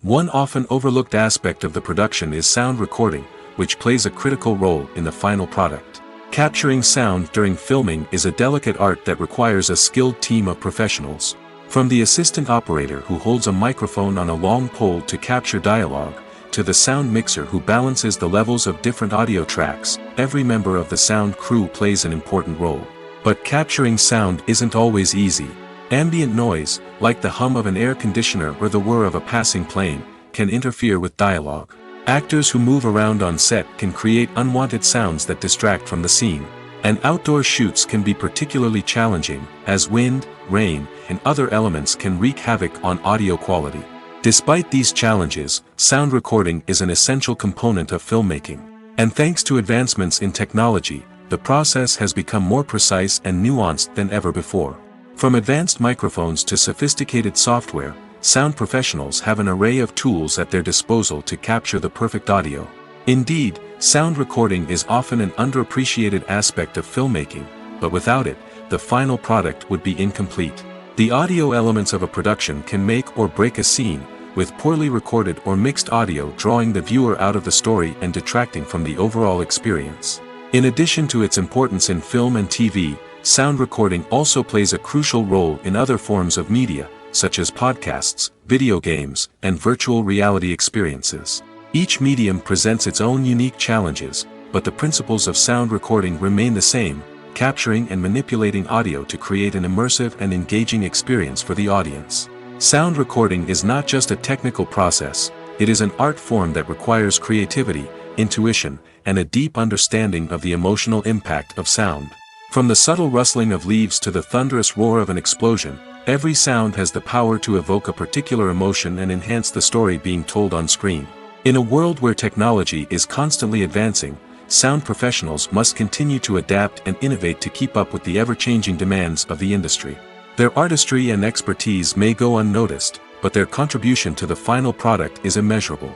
One often overlooked aspect of the production is sound recording, which plays a critical role in the final product. Capturing sound during filming is a delicate art that requires a skilled team of professionals. From the assistant operator who holds a microphone on a long pole to capture dialogue, to the sound mixer who balances the levels of different audio tracks, every member of the sound crew plays an important role. But capturing sound isn't always easy. Ambient noise, like the hum of an air conditioner or the whir of a passing plane, can interfere with dialogue. Actors who move around on set can create unwanted sounds that distract from the scene. And outdoor shoots can be particularly challenging, as wind, rain, and other elements can wreak havoc on audio quality. Despite these challenges, sound recording is an essential component of filmmaking. And thanks to advancements in technology, the process has become more precise and nuanced than ever before. From advanced microphones to sophisticated software, sound professionals have an array of tools at their disposal to capture the perfect audio. Indeed, sound recording is often an underappreciated aspect of filmmaking, but without it, the final product would be incomplete. The audio elements of a production can make or break a scene, with poorly recorded or mixed audio drawing the viewer out of the story and detracting from the overall experience. In addition to its importance in film and TV, sound recording also plays a crucial role in other forms of media, such as podcasts, video games, and virtual reality experiences. Each medium presents its own unique challenges, but the principles of sound recording remain the same, capturing and manipulating audio to create an immersive and engaging experience for the audience. Sound recording is not just a technical process, it is an art form that requires creativity, intuition, and a deep understanding of the emotional impact of sound. From the subtle rustling of leaves to the thunderous roar of an explosion, every sound has the power to evoke a particular emotion and enhance the story being told on screen. In a world where technology is constantly advancing, sound professionals must continue to adapt and innovate to keep up with the ever-changing demands of the industry. Their artistry and expertise may go unnoticed, but their contribution to the final product is immeasurable.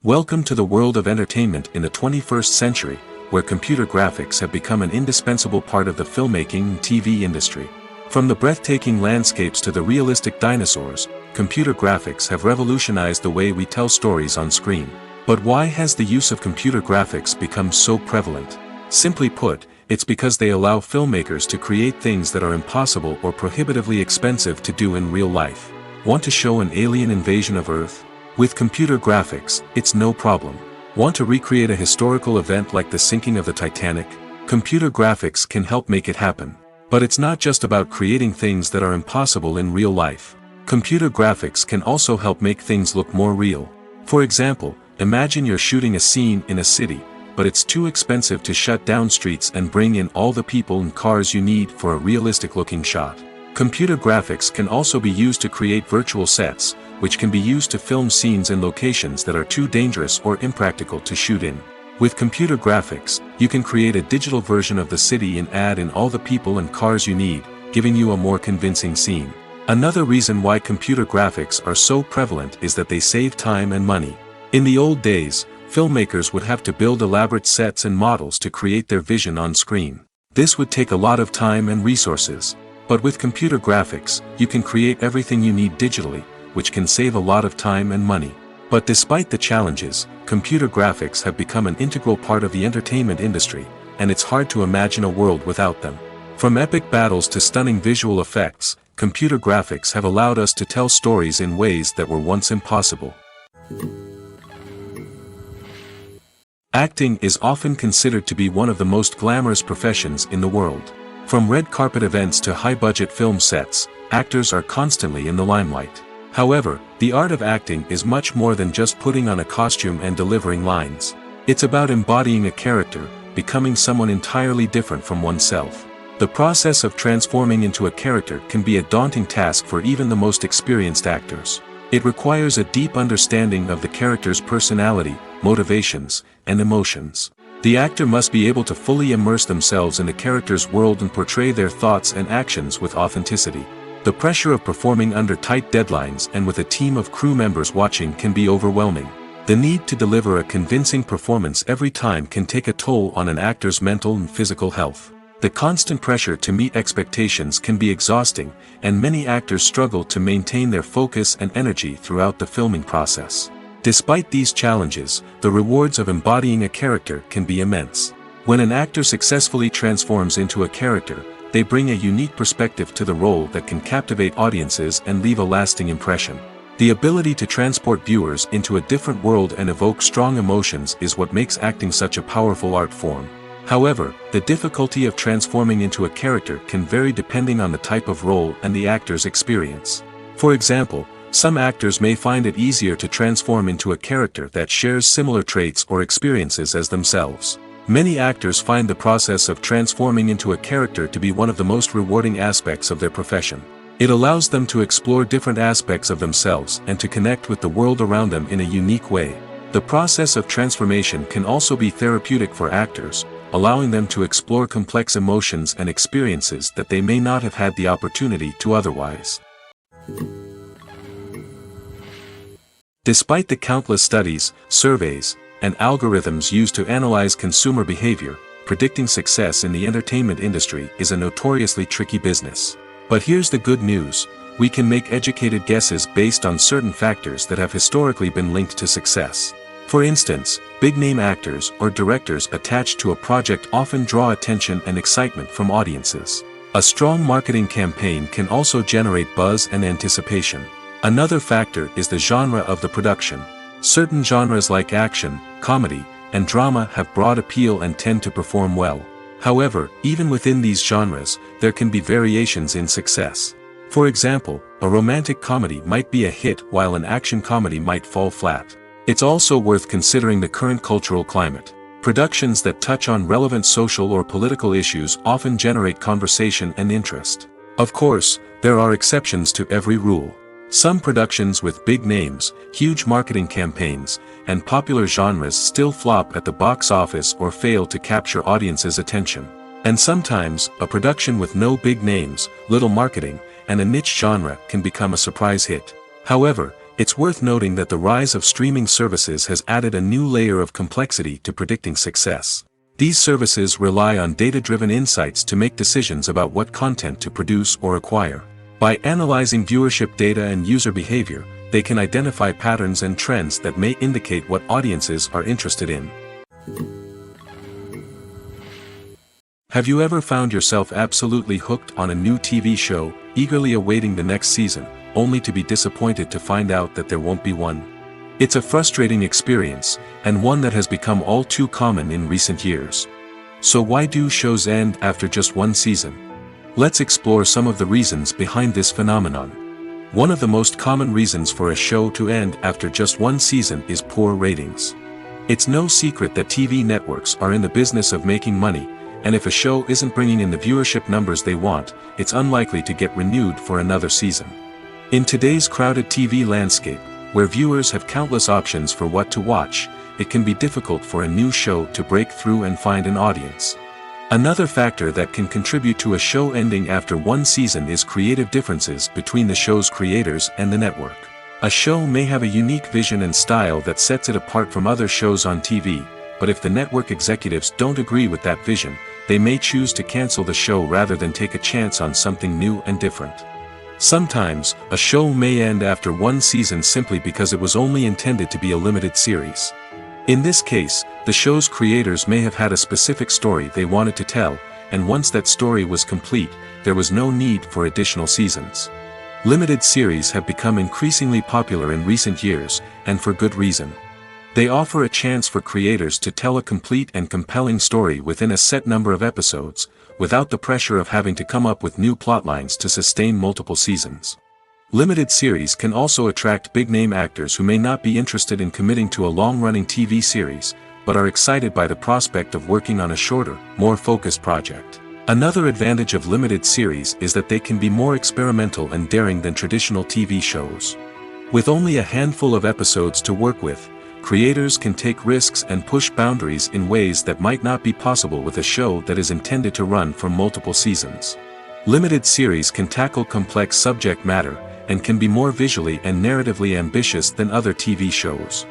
Welcome to the world of entertainment in the 21st century, where computer graphics have become an indispensable part of the filmmaking and TV industry. From the breathtaking landscapes to the realistic dinosaurs, computer graphics have revolutionized the way we tell stories on screen. But why has the use of computer graphics become so prevalent? Simply put, it's because they allow filmmakers to create things that are impossible or prohibitively expensive to do in real life. Want to show an alien invasion of Earth? With computer graphics, it's no problem. Want to recreate a historical event like the sinking of the Titanic? Computer graphics can help make it happen. But it's not just about creating things that are impossible in real life. Computer graphics can also help make things look more real. For example, imagine you're shooting a scene in a city, but it's too expensive to shut down streets and bring in all the people and cars you need for a realistic-looking shot. Computer graphics can also be used to create virtual sets, which can be used to film scenes in locations that are too dangerous or impractical to shoot in. With computer graphics, you can create a digital version of the city and add in all the people and cars you need, giving you a more convincing scene. Another reason why computer graphics are so prevalent is that they save time and money. In the old days, filmmakers would have to build elaborate sets and models to create their vision on screen. This would take a lot of time and resources. But with computer graphics, you can create everything you need digitally, which can save a lot of time and money. But despite the challenges, computer graphics have become an integral part of the entertainment industry, and it's hard to imagine a world without them. From epic battles to stunning visual effects, computer graphics have allowed us to tell stories in ways that were once impossible. Acting is often considered to be one of the most glamorous professions in the world. From red carpet events to high-budget film sets, actors are constantly in the limelight. However, the art of acting is much more than just putting on a costume and delivering lines. It's about embodying a character, becoming someone entirely different from oneself. The process of transforming into a character can be a daunting task for even the most experienced actors. It requires a deep understanding of the character's personality, motivations, and emotions. The actor must be able to fully immerse themselves in the character's world and portray their thoughts and actions with authenticity. The pressure of performing under tight deadlines and with a team of crew members watching can be overwhelming. The need to deliver a convincing performance every time can take a toll on an actor's mental and physical health. The constant pressure to meet expectations can be exhausting, and many actors struggle to maintain their focus and energy throughout the filming process. Despite these challenges, the rewards of embodying a character can be immense. When an actor successfully transforms into a character, they bring a unique perspective to the role that can captivate audiences and leave a lasting impression. The ability to transport viewers into a different world and evoke strong emotions is what makes acting such a powerful art form. However, the difficulty of transforming into a character can vary depending on the type of role and the actor's experience. For example, some actors may find it easier to transform into a character that shares similar traits or experiences as themselves. Many actors find the process of transforming into a character to be one of the most rewarding aspects of their profession. It allows them to explore different aspects of themselves and to connect with the world around them in a unique way. The process of transformation can also be therapeutic for actors, allowing them to explore complex emotions and experiences that they may not have had the opportunity to otherwise. Despite the countless studies, surveys, and algorithms used to analyze consumer behavior, predicting success in the entertainment industry is a notoriously tricky business. But here's the good news: we can make educated guesses based on certain factors that have historically been linked to success. For instance, big-name actors or directors attached to a project often draw attention and excitement from audiences. A strong marketing campaign can also generate buzz and anticipation. Another factor is the genre of the production. Certain genres like action, comedy, and drama have broad appeal and tend to perform well. However, even within these genres, there can be variations in success. For example, a romantic comedy might be a hit while an action comedy might fall flat. It's also worth considering the current cultural climate. Productions that touch on relevant social or political issues often generate conversation and interest. Of course, there are exceptions to every rule. Some productions with big names, huge marketing campaigns, and popular genres still flop at the box office or fail to capture audiences' attention. And sometimes, a production with no big names, little marketing, and a niche genre can become a surprise hit. However, it's worth noting that the rise of streaming services has added a new layer of complexity to predicting success. These services rely on data-driven insights to make decisions about what content to produce or acquire. By analyzing viewership data and user behavior, they can identify patterns and trends that may indicate what audiences are interested in. Have you ever found yourself absolutely hooked on a new TV show, eagerly awaiting the next season, only to be disappointed to find out that there won't be one? It's a frustrating experience, and one that has become all too common in recent years. So why do shows end after just one season? Let's explore some of the reasons behind this phenomenon. One of the most common reasons for a show to end after just one season is poor ratings. It's no secret that TV networks are in the business of making money, and if a show isn't bringing in the viewership numbers they want, it's unlikely to get renewed for another season. In today's crowded TV landscape, where viewers have countless options for what to watch, it can be difficult for a new show to break through and find an audience. Another factor that can contribute to a show ending after one season is creative differences between the show's creators and the network. A show may have a unique vision and style that sets it apart from other shows on TV, but if the network executives don't agree with that vision, they may choose to cancel the show rather than take a chance on something new and different. Sometimes, a show may end after one season simply because it was only intended to be a limited series. In this case, the show's creators may have had a specific story they wanted to tell, and once that story was complete, there was no need for additional seasons. Limited series have become increasingly popular in recent years, and for good reason. They offer a chance for creators to tell a complete and compelling story within a set number of episodes, without the pressure of having to come up with new plotlines to sustain multiple seasons. Limited series can also attract big-name actors who may not be interested in committing to a long-running TV series, but are excited by the prospect of working on a shorter, more focused project. Another advantage of limited series is that they can be more experimental and daring than traditional TV shows. With only a handful of episodes to work with, creators can take risks and push boundaries in ways that might not be possible with a show that is intended to run for multiple seasons. Limited series can tackle complex subject matter, and can be more visually and narratively ambitious than other TV shows.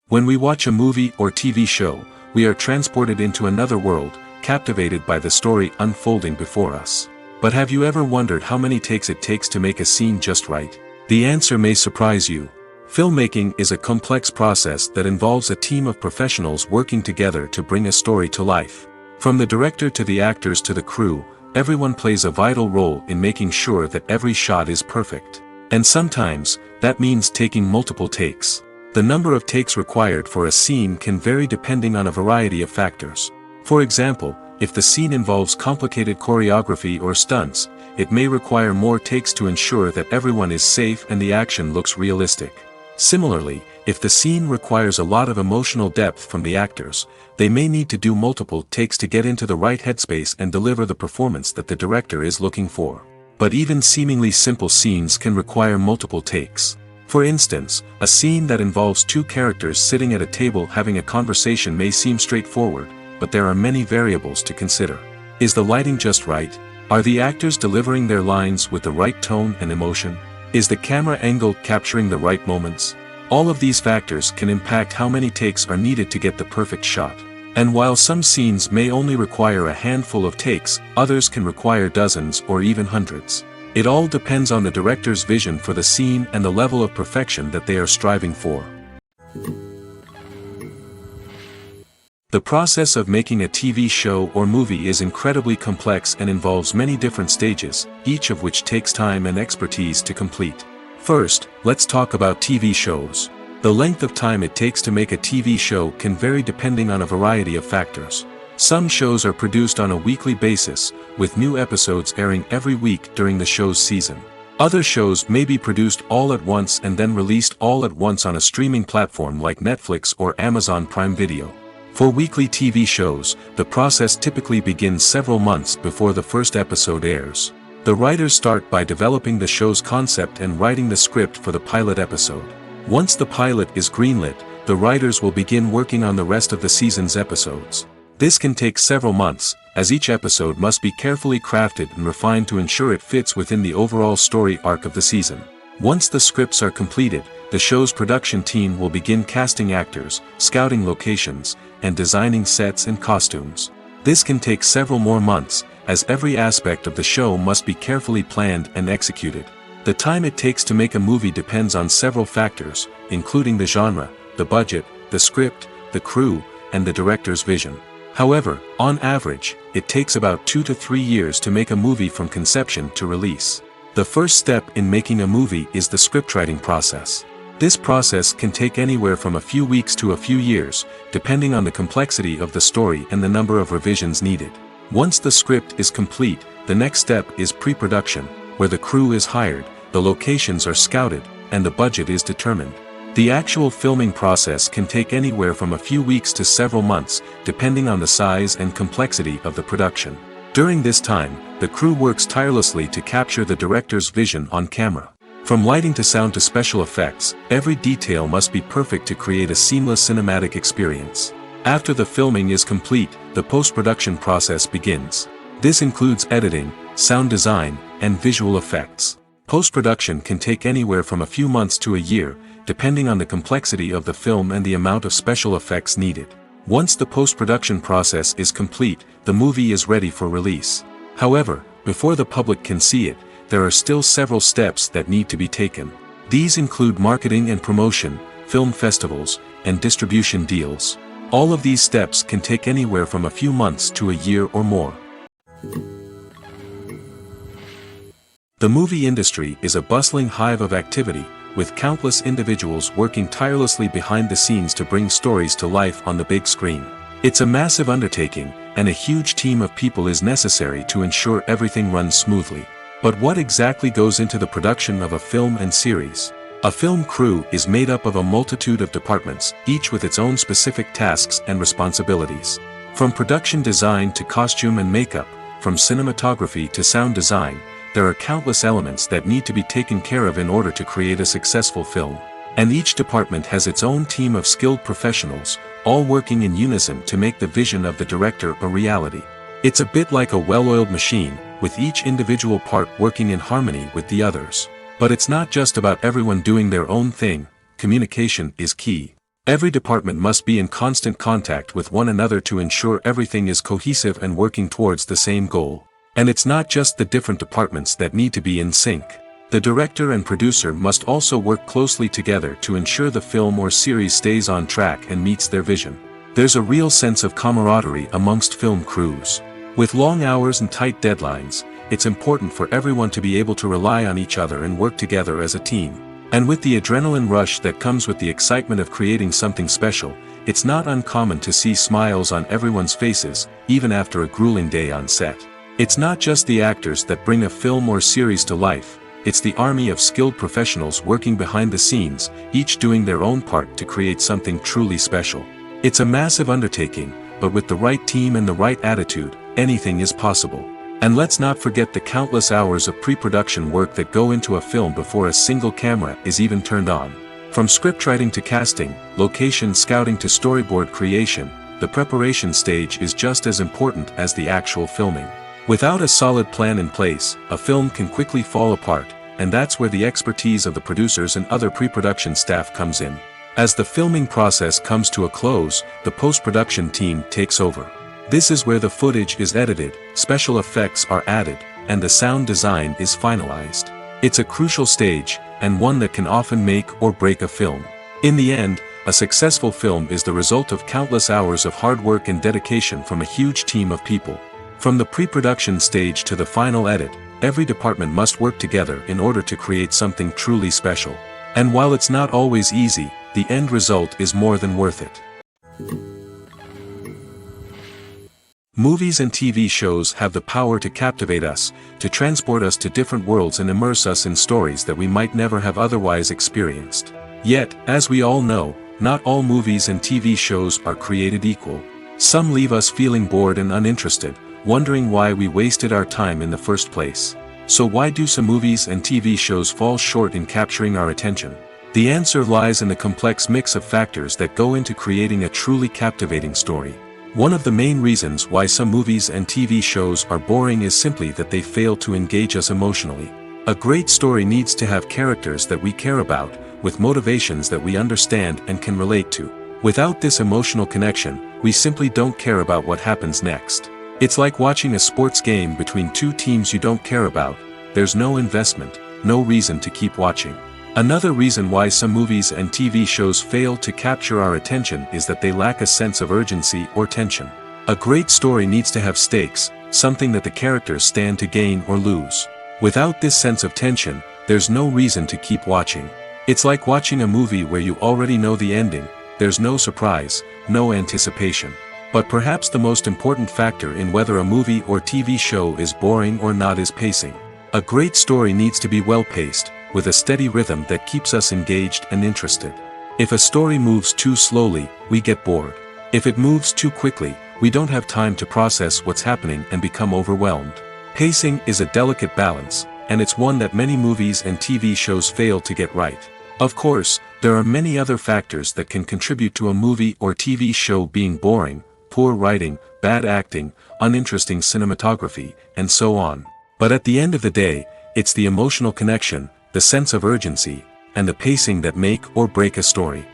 When we watch a movie or TV show, we are transported into another world, captivated by the story unfolding before us. But have you ever wondered how many takes it takes to make a scene just right? The answer may surprise you. Filmmaking is a complex process that involves a team of professionals working together to bring a story to life. From the director to the actors to the crew, everyone plays a vital role in making sure that every shot is perfect. And sometimes, that means taking multiple takes. The number of takes required for a scene can vary depending on a variety of factors. For example, if the scene involves complicated choreography or stunts, it may require more takes to ensure that everyone is safe and the action looks realistic. Similarly, if the scene requires a lot of emotional depth from the actors, they may need to do multiple takes to get into the right headspace and deliver the performance that the director is looking for. But even seemingly simple scenes can require multiple takes. For instance, a scene that involves two characters sitting at a table having a conversation may seem straightforward, but there are many variables to consider. Is the lighting just right? Are the actors delivering their lines with the right tone and emotion? Is the camera angle capturing the right moments? All of these factors can impact how many takes are needed to get the perfect shot. And while some scenes may only require a handful of takes, others can require dozens or even hundreds. It all depends on the director's vision for the scene and the level of perfection that they are striving for. The process of making a TV show or movie is incredibly complex and involves many different stages, each of which takes time and expertise to complete. First, let's talk about TV shows. The length of time it takes to make a TV show can vary depending on a variety of factors. Some shows are produced on a weekly basis, with new episodes airing every week during the show's season. Other shows may be produced all at once and then released all at once on a streaming platform like Netflix or Amazon Prime Video. For weekly TV shows, the process typically begins several months before the first episode airs. The writers start by developing the show's concept and writing the script for the pilot episode. Once the pilot is greenlit, the writers will begin working on the rest of the season's episodes. This can take several months, as each episode must be carefully crafted and refined to ensure it fits within the overall story arc of the season. Once the scripts are completed, the show's production team will begin casting actors, scouting locations, and designing sets and costumes. This can take several more months, as every aspect of the show must be carefully planned and executed. The time it takes to make a movie depends on several factors, including the genre, the budget, the script, the crew, and the director's vision. However, on average, it takes about 2 to 3 years to make a movie from conception to release. The first step in making a movie is the scriptwriting process. This process can take anywhere from a few weeks to a few years, depending on the complexity of the story and the number of revisions needed. Once the script is complete, the next step is pre-production, where the crew is hired, the locations are scouted, and the budget is determined. The actual filming process can take anywhere from a few weeks to several months, depending on the size and complexity of the production. During this time, the crew works tirelessly to capture the director's vision on camera. From lighting to sound to special effects, every detail must be perfect to create a seamless cinematic experience. After the filming is complete, the post-production process begins. This includes editing, sound design, and visual effects. Post-production can take anywhere from a few months to a year, depending on the complexity of the film and the amount of special effects needed. Once the post-production process is complete, the movie is ready for release. However, before the public can see it, there are still several steps that need to be taken. These include marketing and promotion, film festivals, and distribution deals. All of these steps can take anywhere from a few months to a year or more. The movie industry is a bustling hive of activity, with countless individuals working tirelessly behind the scenes to bring stories to life on the big screen. It's a massive undertaking, and a huge team of people is necessary to ensure everything runs smoothly. But what exactly goes into the production of a film and series? A film crew is made up of a multitude of departments, each with its own specific tasks and responsibilities. From production design to costume and makeup, from cinematography to sound design, there are countless elements that need to be taken care of in order to create a successful film. And each department has its own team of skilled professionals, all working in unison to make the vision of the director a reality. It's a bit like a well-oiled machine, with each individual part working in harmony with the others. But it's not just about everyone doing their own thing. Communication is key. Every department must be in constant contact with one another to ensure everything is cohesive and working towards the same goal. And it's not just the different departments that need to be in sync. The director and producer must also work closely together to ensure the film or series stays on track and meets their vision. There's a real sense of camaraderie amongst film crews. With long hours and tight deadlines, it's important for everyone to be able to rely on each other and work together as a team. And with the adrenaline rush that comes with the excitement of creating something special, it's not uncommon to see smiles on everyone's faces, even after a grueling day on set. It's not just the actors that bring a film or series to life, it's the army of skilled professionals working behind the scenes, each doing their own part to create something truly special. It's a massive undertaking, but with the right team and the right attitude, anything is possible. And let's not forget the countless hours of pre-production work that go into a film before a single camera is even turned on. From scriptwriting to casting, location scouting to storyboard creation, the preparation stage is just as important as the actual filming. Without a solid plan in place, a film can quickly fall apart, and that's where the expertise of the producers and other pre-production staff comes in. As the filming process comes to a close, the post-production team takes over. This is where the footage is edited, special effects are added, and the sound design is finalized. It's a crucial stage, and one that can often make or break a film. In the end, a successful film is the result of countless hours of hard work and dedication from a huge team of people. From the pre-production stage to the final edit, every department must work together in order to create something truly special. And while it's not always easy, the end result is more than worth it. Movies and TV shows have the power to captivate us, to transport us to different worlds and immerse us in stories that we might never have otherwise experienced. Yet, as we all know, not all movies and TV shows are created equal. Some leave us feeling bored and uninterested, wondering why we wasted our time in the first place. So why do some movies and TV shows fall short in capturing our attention? The answer lies in the complex mix of factors that go into creating a truly captivating story. One of the main reasons why some movies and TV shows are boring is simply that they fail to engage us emotionally. A great story needs to have characters that we care about, with motivations that we understand and can relate to. Without this emotional connection, we simply don't care about what happens next. It's like watching a sports game between two teams you don't care about. There's no investment, no reason to keep watching. Another reason why some movies and TV shows fail to capture our attention is that they lack a sense of urgency or tension. A great story needs to have stakes, something that the characters stand to gain or lose. Without this sense of tension, there's no reason to keep watching. It's like watching a movie where you already know the ending. There's no surprise, no anticipation. But perhaps the most important factor in whether a movie or TV show is boring or not is pacing. A great story needs to be well-paced, with a steady rhythm that keeps us engaged and interested. If a story moves too slowly, we get bored. If it moves too quickly, we don't have time to process what's happening and become overwhelmed. Pacing is a delicate balance, and it's one that many movies and TV shows fail to get right. Of course, there are many other factors that can contribute to a movie or TV show being boring: poor writing, bad acting, uninteresting cinematography, and so on. But at the end of the day, it's the emotional connection, the sense of urgency, and the pacing that make or break a story.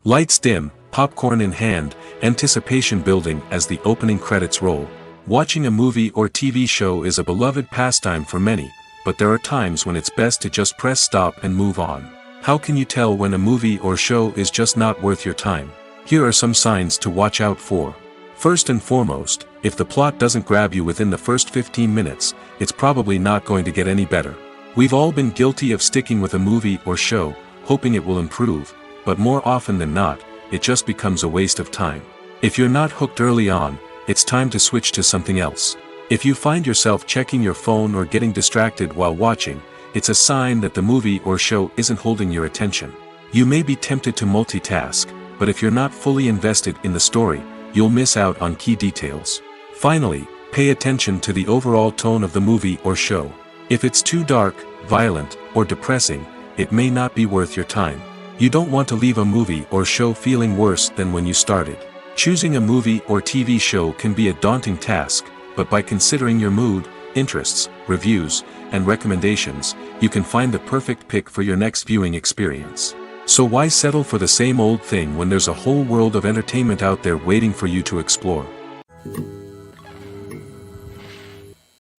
Lights dim, popcorn in hand, anticipation building as the opening credits roll. Watching a movie or TV show is a beloved pastime for many, but there are times when it's best to just press stop and move on. How can you tell when a movie or show is just not worth your time? Here are some signs to watch out for. First and foremost, if the plot doesn't grab you within the first 15 minutes, it's probably not going to get any better. We've all been guilty of sticking with a movie or show, hoping it will improve, but more often than not, it just becomes a waste of time. If you're not hooked early on, it's time to switch to something else. If you find yourself checking your phone or getting distracted while watching, it's a sign that the movie or show isn't holding your attention. You may be tempted to multitask, but if you're not fully invested in the story, you'll miss out on key details. Finally, pay attention to the overall tone of the movie or show. If it's too dark, violent, or depressing, it may not be worth your time. You don't want to leave a movie or show feeling worse than when you started. Choosing a movie or TV show can be a daunting task, but by considering your mood, interests, reviews, and recommendations, you can find the perfect pick for your next viewing experience. So why settle for the same old thing when there's a whole world of entertainment out there waiting for you to explore?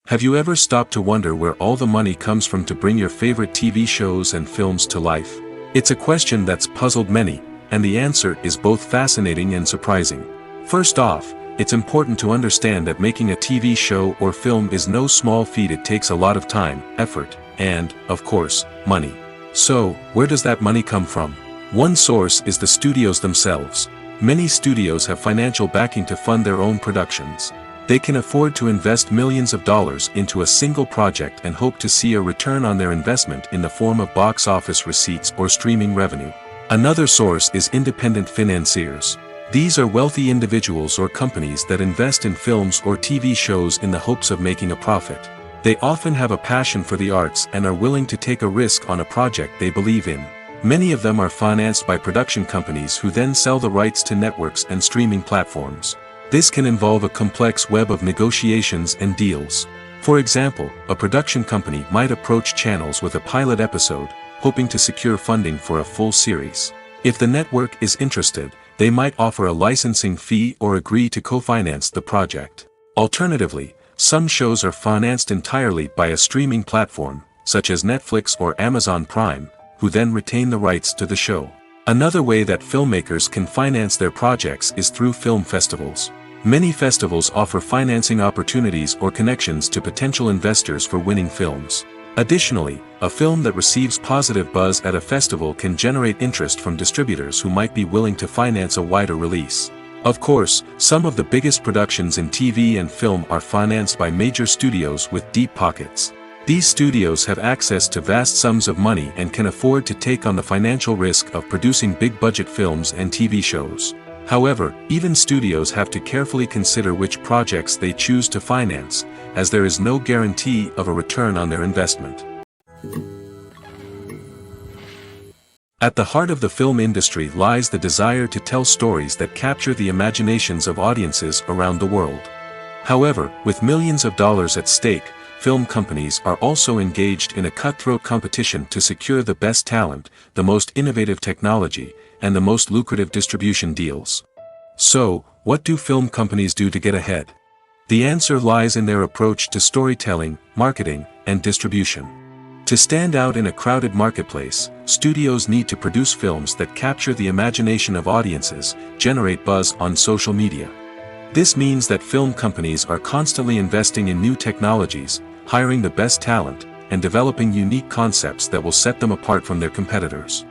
Have you ever stopped to wonder where all the money comes from to bring your favorite TV shows and films to life? It's a question that's puzzled many, and the answer is both fascinating and surprising. First off, it's important to understand that making a TV show or film is no small feat. It takes a lot of time, effort, and, of course, money. So, where does that money come from? One source is the studios themselves. Many studios have financial backing to fund their own productions. They can afford to invest millions of dollars into a single project and hope to see a return on their investment in the form of box office receipts or streaming revenue. Another source is independent financiers. These are wealthy individuals or companies that invest in films or TV shows in the hopes of making a profit. They often have a passion for the arts and are willing to take a risk on a project they believe in. Many of them are financed by production companies who then sell the rights to networks and streaming platforms. This can involve a complex web of negotiations and deals. For example, a production company might approach channels with a pilot episode, hoping to secure funding for a full series. If the network is interested, they might offer a licensing fee or agree to co-finance the project. Alternatively, some shows are financed entirely by a streaming platform, such as Netflix or Amazon Prime, who then retain the rights to the show. Another way that filmmakers can finance their projects is through film festivals. Many festivals offer financing opportunities or connections to potential investors for winning films. Additionally, a film that receives positive buzz at a festival can generate interest from distributors who might be willing to finance a wider release. Of course, some of the biggest productions in TV and film are financed by major studios with deep pockets. These studios have access to vast sums of money and can afford to take on the financial risk of producing big-budget films and TV shows. However, even studios have to carefully consider which projects they choose to finance, as there is no guarantee of a return on their investment. At the heart of the film industry lies the desire to tell stories that capture the imaginations of audiences around the world. However, with millions of dollars at stake, film companies are also engaged in a cutthroat competition to secure the best talent, the most innovative technology, and the most lucrative distribution deals. So, what do film companies do to get ahead? The answer lies in their approach to storytelling, marketing, and distribution. To stand out in a crowded marketplace, studios need to produce films that capture the imagination of audiences, generate buzz on social media. This means that film companies are constantly investing in new technologies, hiring the best talent, and developing unique concepts that will set them apart from their competitors.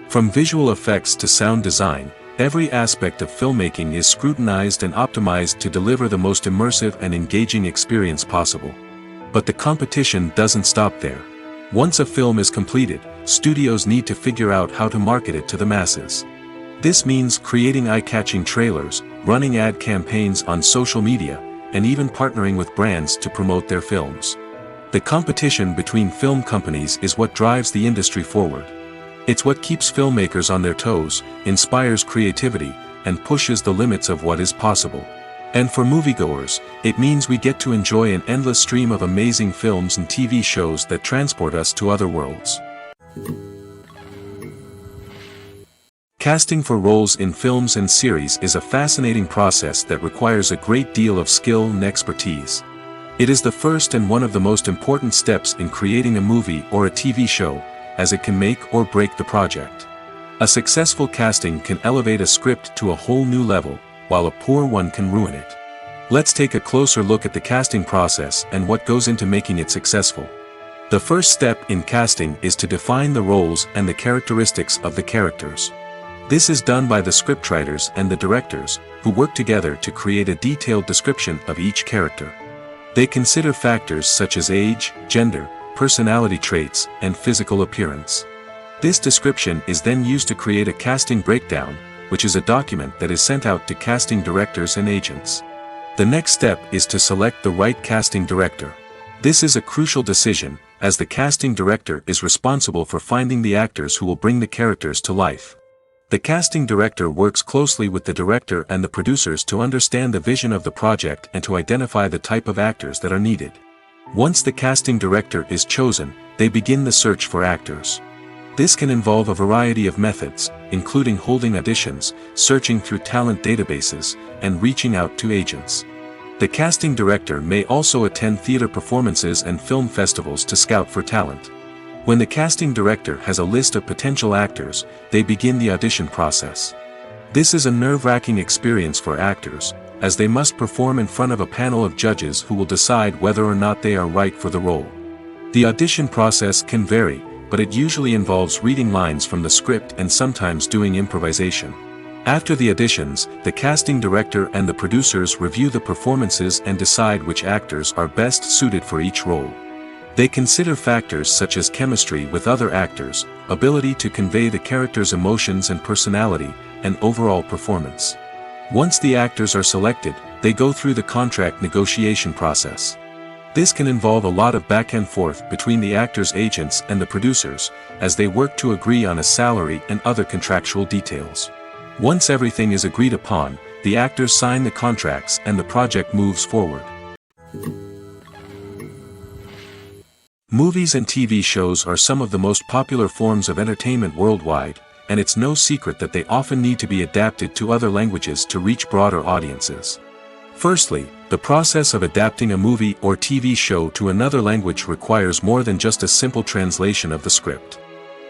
From visual effects to sound design, every aspect of filmmaking is scrutinized and optimized to deliver the most immersive and engaging experience possible. But the competition doesn't stop there. Once a film is completed, studios need to figure out how to market it to the masses. This means creating eye-catching trailers, running ad campaigns on social media, and even partnering with brands to promote their films. The competition between film companies is what drives the industry forward. It's what keeps filmmakers on their toes, inspires creativity, and pushes the limits of what is possible. And for moviegoers, it means we get to enjoy an endless stream of amazing films and TV shows that transport us to other worlds. Casting for roles in films and series is a fascinating process that requires a great deal of skill and expertise. It is the first and one of the most important steps in creating a movie or a TV show, as it can make or break the project. A successful casting can elevate a script to a whole new level, while a poor one can ruin it. Let's take a closer look at the casting process and what goes into making it successful. The first step in casting is to define the roles and the characteristics of the characters. This is done by the scriptwriters and the directors, who work together to create a detailed description of each character. They consider factors such as age, gender, personality traits, and physical appearance. This description is then used to create a casting breakdown, which is a document that is sent out to casting directors and agents. The next step is to select the right casting director. This is a crucial decision, as the casting director is responsible for finding the actors who will bring the characters to life. The casting director works closely with the director and the producers to understand the vision of the project and to identify the type of actors that are needed. Once the casting director is chosen, they begin the search for actors. This can involve a variety of methods, including holding auditions, searching through talent databases, and reaching out to agents. The casting director may also attend theater performances and film festivals to scout for talent. When the casting director has a list of potential actors, they begin the audition process. This is a nerve-wracking experience for actors, as they must perform in front of a panel of judges who will decide whether or not they are right for the role. The audition process can vary, but it usually involves reading lines from the script and sometimes doing improvisation. After the auditions, the casting director and the producers review the performances and decide which actors are best suited for each role. They consider factors such as chemistry with other actors, ability to convey the character's emotions and personality, and overall performance. Once the actors are selected, they go through the contract negotiation process. This can involve a lot of back and forth between the actors' agents and the producers, as they work to agree on a salary and other contractual details. Once everything is agreed upon, the actors sign the contracts and the project moves forward. Movies and TV shows are some of the most popular forms of entertainment worldwide, and it's no secret that they often need to be adapted to other languages to reach broader audiences. Firstly, the process of adapting a movie or TV show to another language requires more than just a simple translation of the script.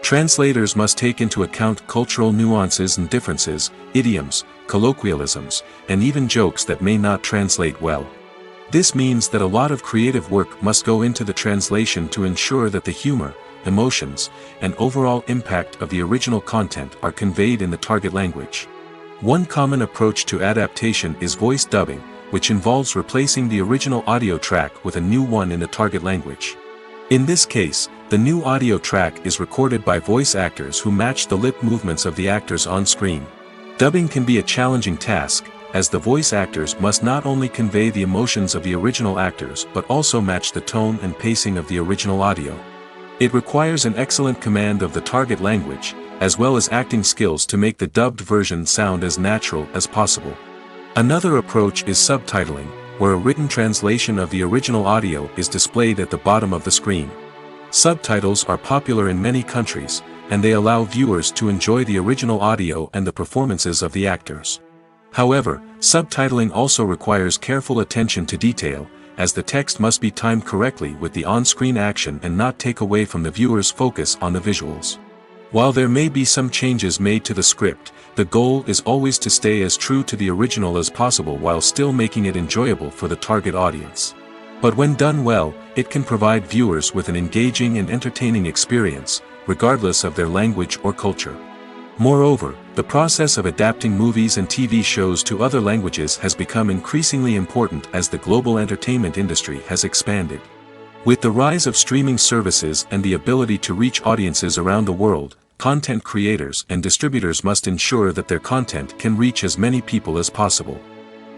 Translators must take into account cultural nuances and differences, idioms, colloquialisms, and even jokes that may not translate well. This means that a lot of creative work must go into the translation to ensure that the humor, emotions, and overall impact of the original content are conveyed in the target language. One common approach to adaptation is voice dubbing, which involves replacing the original audio track with a new one in the target language. In this case, the new audio track is recorded by voice actors who match the lip movements of the actors on screen. Dubbing can be a challenging task, as the voice actors must not only convey the emotions of the original actors but also match the tone and pacing of the original audio. It requires an excellent command of the target language, as well as acting skills to make the dubbed version sound as natural as possible. Another approach is subtitling, where a written translation of the original audio is displayed at the bottom of the screen. Subtitles are popular in many countries, and they allow viewers to enjoy the original audio and the performances of the actors. However, subtitling also requires careful attention to detail, as the text must be timed correctly with the on-screen action and not take away from the viewer's focus on the visuals. While there may be some changes made to the script, the goal is always to stay as true to the original as possible while still making it enjoyable for the target audience. But when done well, it can provide viewers with an engaging and entertaining experience, regardless of their language or culture. Moreover, the process of adapting movies and TV shows to other languages has become increasingly important as the global entertainment industry has expanded. With the rise of streaming services and the ability to reach audiences around the world, content creators and distributors must ensure that their content can reach as many people as possible.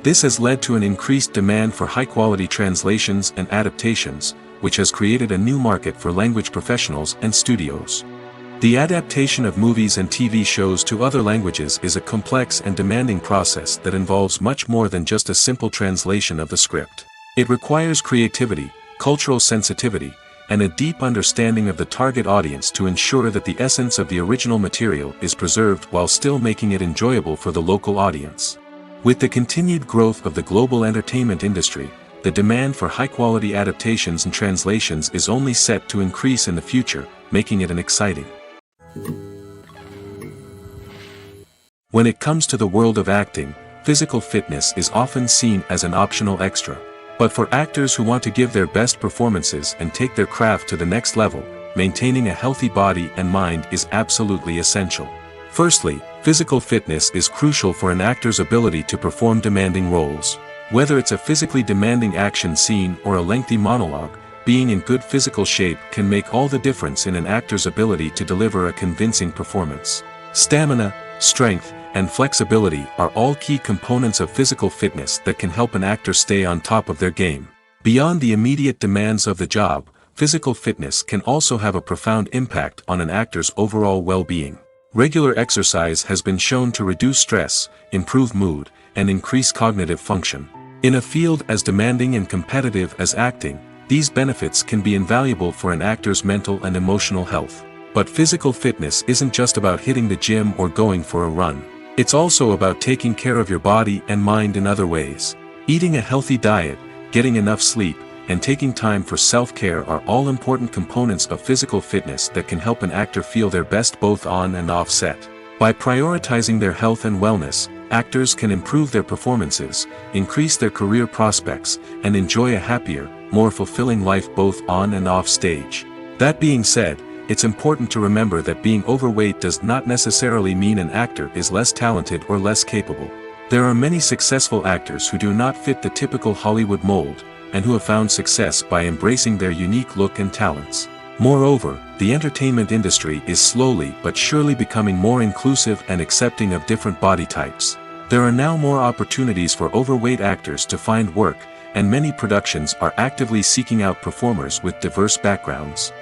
This has led to an increased demand for high-quality translations and adaptations, which has created a new market for language professionals and studios. The adaptation of movies and TV shows to other languages is a complex and demanding process that involves much more than just a simple translation of the script. It requires creativity, cultural sensitivity, and a deep understanding of the target audience to ensure that the essence of the original material is preserved while still making it enjoyable for the local audience. With the continued growth of the global entertainment industry, the demand for high-quality adaptations and translations is only set to increase in the future, making it an exciting. When it comes to the world of acting, physical fitness is often seen as an optional extra. But for actors who want to give their best performances and take their craft to the next level, maintaining a healthy body and mind is absolutely essential. Firstly, physical fitness is crucial for an actor's ability to perform demanding roles. Whether it's a physically demanding action scene or a lengthy monologue, being in good physical shape can make all the difference in an actor's ability to deliver a convincing performance. Stamina, strength, and flexibility are all key components of physical fitness that can help an actor stay on top of their game. Beyond the immediate demands of the job, physical fitness can also have a profound impact on an actor's overall well-being. Regular exercise has been shown to reduce stress, improve mood, and increase cognitive function. In a field as demanding and competitive as acting, these benefits can be invaluable for an actor's mental and emotional health. But physical fitness isn't just about hitting the gym or going for a run. It's also about taking care of your body and mind in other ways. Eating a healthy diet, getting enough sleep, and taking time for self-care are all important components of physical fitness that can help an actor feel their best both on and off set. By prioritizing their health and wellness, actors can improve their performances, increase their career prospects, and enjoy a happier, more fulfilling life both on and off stage. That being said, it's important to remember that being overweight does not necessarily mean an actor is less talented or less capable. There are many successful actors who do not fit the typical Hollywood mold, and who have found success by embracing their unique look and talents. Moreover, the entertainment industry is slowly but surely becoming more inclusive and accepting of different body types. There are now more opportunities for overweight actors to find work, and many productions are actively seeking out performers with diverse backgrounds.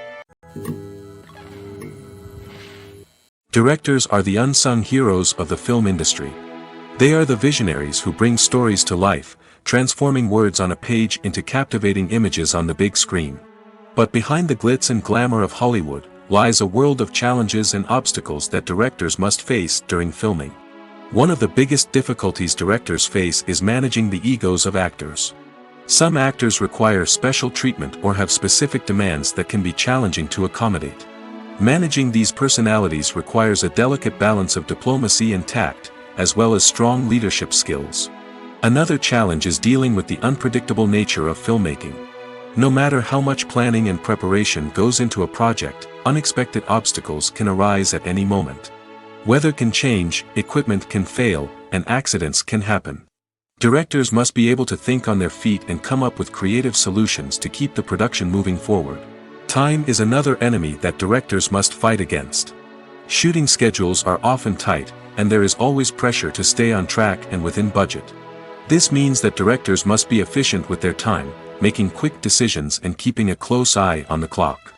Directors are the unsung heroes of the film industry. They are the visionaries who bring stories to life, transforming words on a page into captivating images on the big screen. But behind the glitz and glamour of Hollywood, lies a world of challenges and obstacles that directors must face during filming. One of the biggest difficulties directors face is managing the egos of actors. Some actors require special treatment or have specific demands that can be challenging to accommodate. Managing these personalities requires a delicate balance of diplomacy and tact, as well as strong leadership skills. Another challenge is dealing with the unpredictable nature of filmmaking. No matter how much planning and preparation goes into a project, unexpected obstacles can arise at any moment. Weather can change, equipment can fail, and accidents can happen. Directors must be able to think on their feet and come up with creative solutions to keep the production moving forward. Time is another enemy that directors must fight against. Shooting schedules are often tight, and there is always pressure to stay on track and within budget. This means that directors must be efficient with their time, making quick decisions and keeping a close eye on the clock.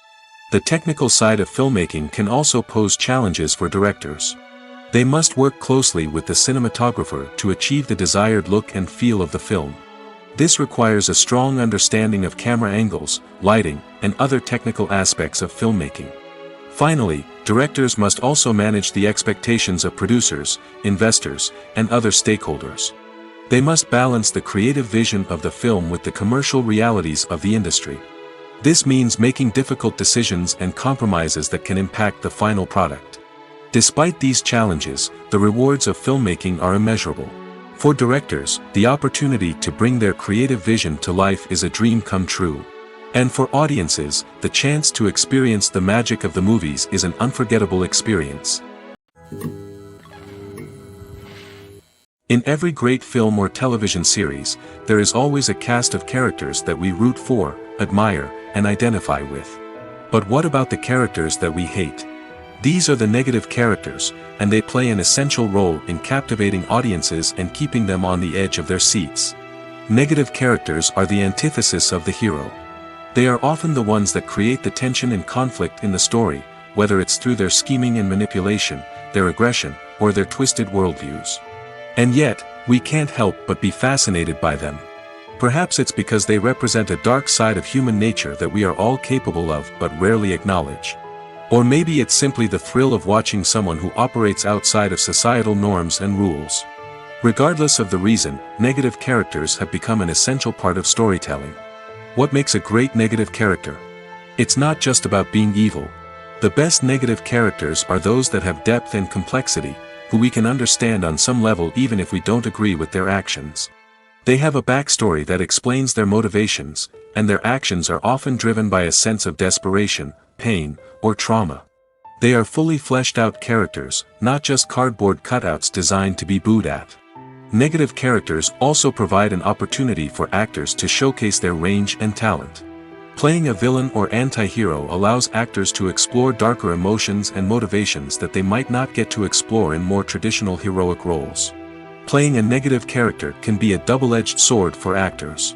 The technical side of filmmaking can also pose challenges for directors. They must work closely with the cinematographer to achieve the desired look and feel of the film. This requires a strong understanding of camera angles, lighting, and other technical aspects of filmmaking. Finally, directors must also manage the expectations of producers, investors, and other stakeholders. They must balance the creative vision of the film with the commercial realities of the industry. This means making difficult decisions and compromises that can impact the final product. Despite these challenges, the rewards of filmmaking are immeasurable. For directors, the opportunity to bring their creative vision to life is a dream come true. And for audiences, the chance to experience the magic of the movies is an unforgettable experience. In every great film or television series, there is always a cast of characters that we root for, admire, and identify with. But what about the characters that we hate? These are the negative characters, and they play an essential role in captivating audiences and keeping them on the edge of their seats. Negative characters are the antithesis of the hero. They are often the ones that create the tension and conflict in the story, whether it's through their scheming and manipulation, their aggression, or their twisted worldviews. And yet, we can't help but be fascinated by them. Perhaps it's because they represent a dark side of human nature that we are all capable of but rarely acknowledge. Or maybe it's simply the thrill of watching someone who operates outside of societal norms and rules. Regardless of the reason, negative characters have become an essential part of storytelling. What makes a great negative character? It's not just about being evil. The best negative characters are those that have depth and complexity, who we can understand on some level even if we don't agree with their actions. They have a backstory that explains their motivations, and their actions are often driven by a sense of desperation, pain, or trauma. They are fully fleshed out characters, not just cardboard cutouts designed to be booed at. Negative characters also provide an opportunity for actors to showcase their range and talent. Playing a villain or anti-hero allows actors to explore darker emotions and motivations that they might not get to explore in more traditional heroic roles. Playing a negative character can be a double-edged sword for actors.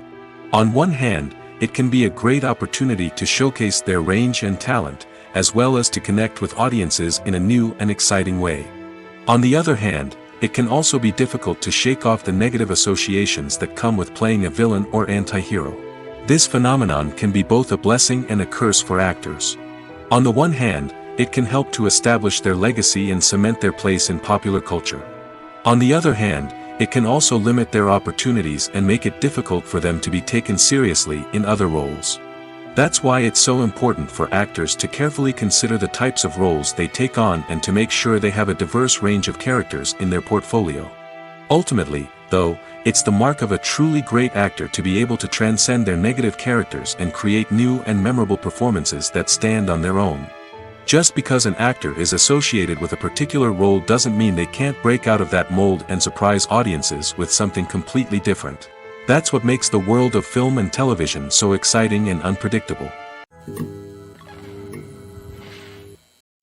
On one hand, it can be a great opportunity to showcase their range and talent, as well as to connect with audiences in a new and exciting way. On the other hand, it can also be difficult to shake off the negative associations that come with playing a villain or anti-hero. This phenomenon can be both a blessing and a curse for actors. On the one hand, it can help to establish their legacy and cement their place in popular culture. On the other hand, it can also limit their opportunities and make it difficult for them to be taken seriously in other roles. That's why it's so important for actors to carefully consider the types of roles they take on and to make sure they have a diverse range of characters in their portfolio. Ultimately, though, it's the mark of a truly great actor to be able to transcend their negative characters and create new and memorable performances that stand on their own. Just because an actor is associated with a particular role doesn't mean they can't break out of that mold and surprise audiences with something completely different. That's what makes the world of film and television so exciting and unpredictable.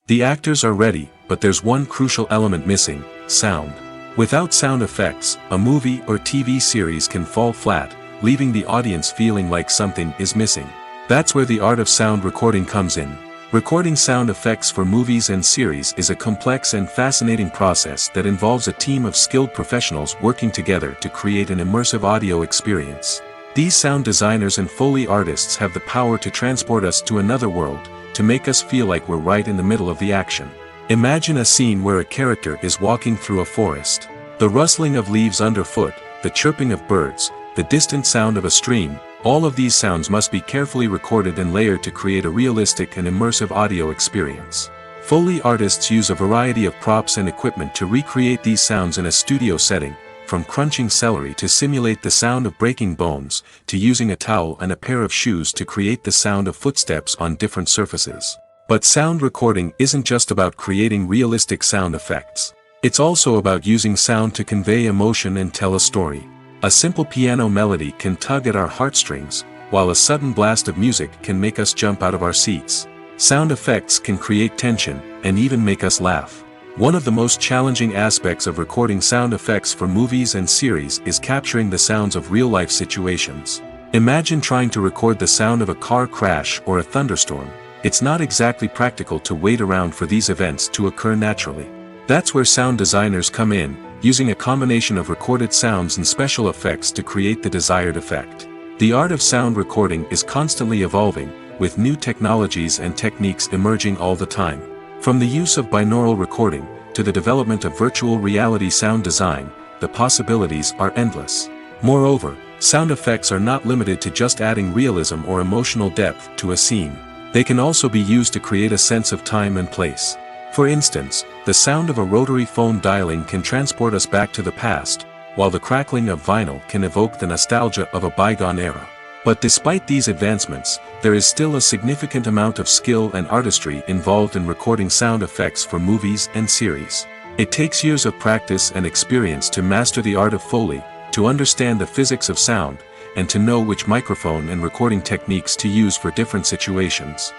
The actors are ready, but there's one crucial element missing: sound. Without sound effects, a movie or TV series can fall flat, leaving the audience feeling like something is missing. That's where the art of sound recording comes in. Recording sound effects for movies and series is a complex and fascinating process that involves a team of skilled professionals working together to create an immersive audio experience. These sound designers and Foley artists have the power to transport us to another world, to make us feel like we're right in the middle of the action. Imagine a scene where a character is walking through a forest. The rustling of leaves underfoot, the chirping of birds, the distant sound of a stream, all of these sounds must be carefully recorded and layered to create a realistic and immersive audio experience. Foley artists use a variety of props and equipment to recreate these sounds in a studio setting, from crunching celery to simulate the sound of breaking bones, to using a towel and a pair of shoes to create the sound of footsteps on different surfaces. But sound recording isn't just about creating realistic sound effects. It's also about using sound to convey emotion and tell a story. A simple piano melody can tug at our heartstrings, while a sudden blast of music can make us jump out of our seats. Sound effects can create tension, and even make us laugh. One of the most challenging aspects of recording sound effects for movies and series is capturing the sounds of real-life situations. Imagine trying to record the sound of a car crash or a thunderstorm. It's not exactly practical to wait around for these events to occur naturally. That's where sound designers come in, using a combination of recorded sounds and special effects to create the desired effect. The art of sound recording is constantly evolving, with new technologies and techniques emerging all the time. From the use of binaural recording, to the development of virtual reality sound design, the possibilities are endless. Moreover, sound effects are not limited to just adding realism or emotional depth to a scene. They can also be used to create a sense of time and place. For instance, the sound of a rotary phone dialing can transport us back to the past, while the crackling of vinyl can evoke the nostalgia of a bygone era. But despite these advancements, there is still a significant amount of skill and artistry involved in recording sound effects for movies and series. It takes years of practice and experience to master the art of Foley, to understand the physics of sound, and to know which microphone and recording techniques to use for different situations.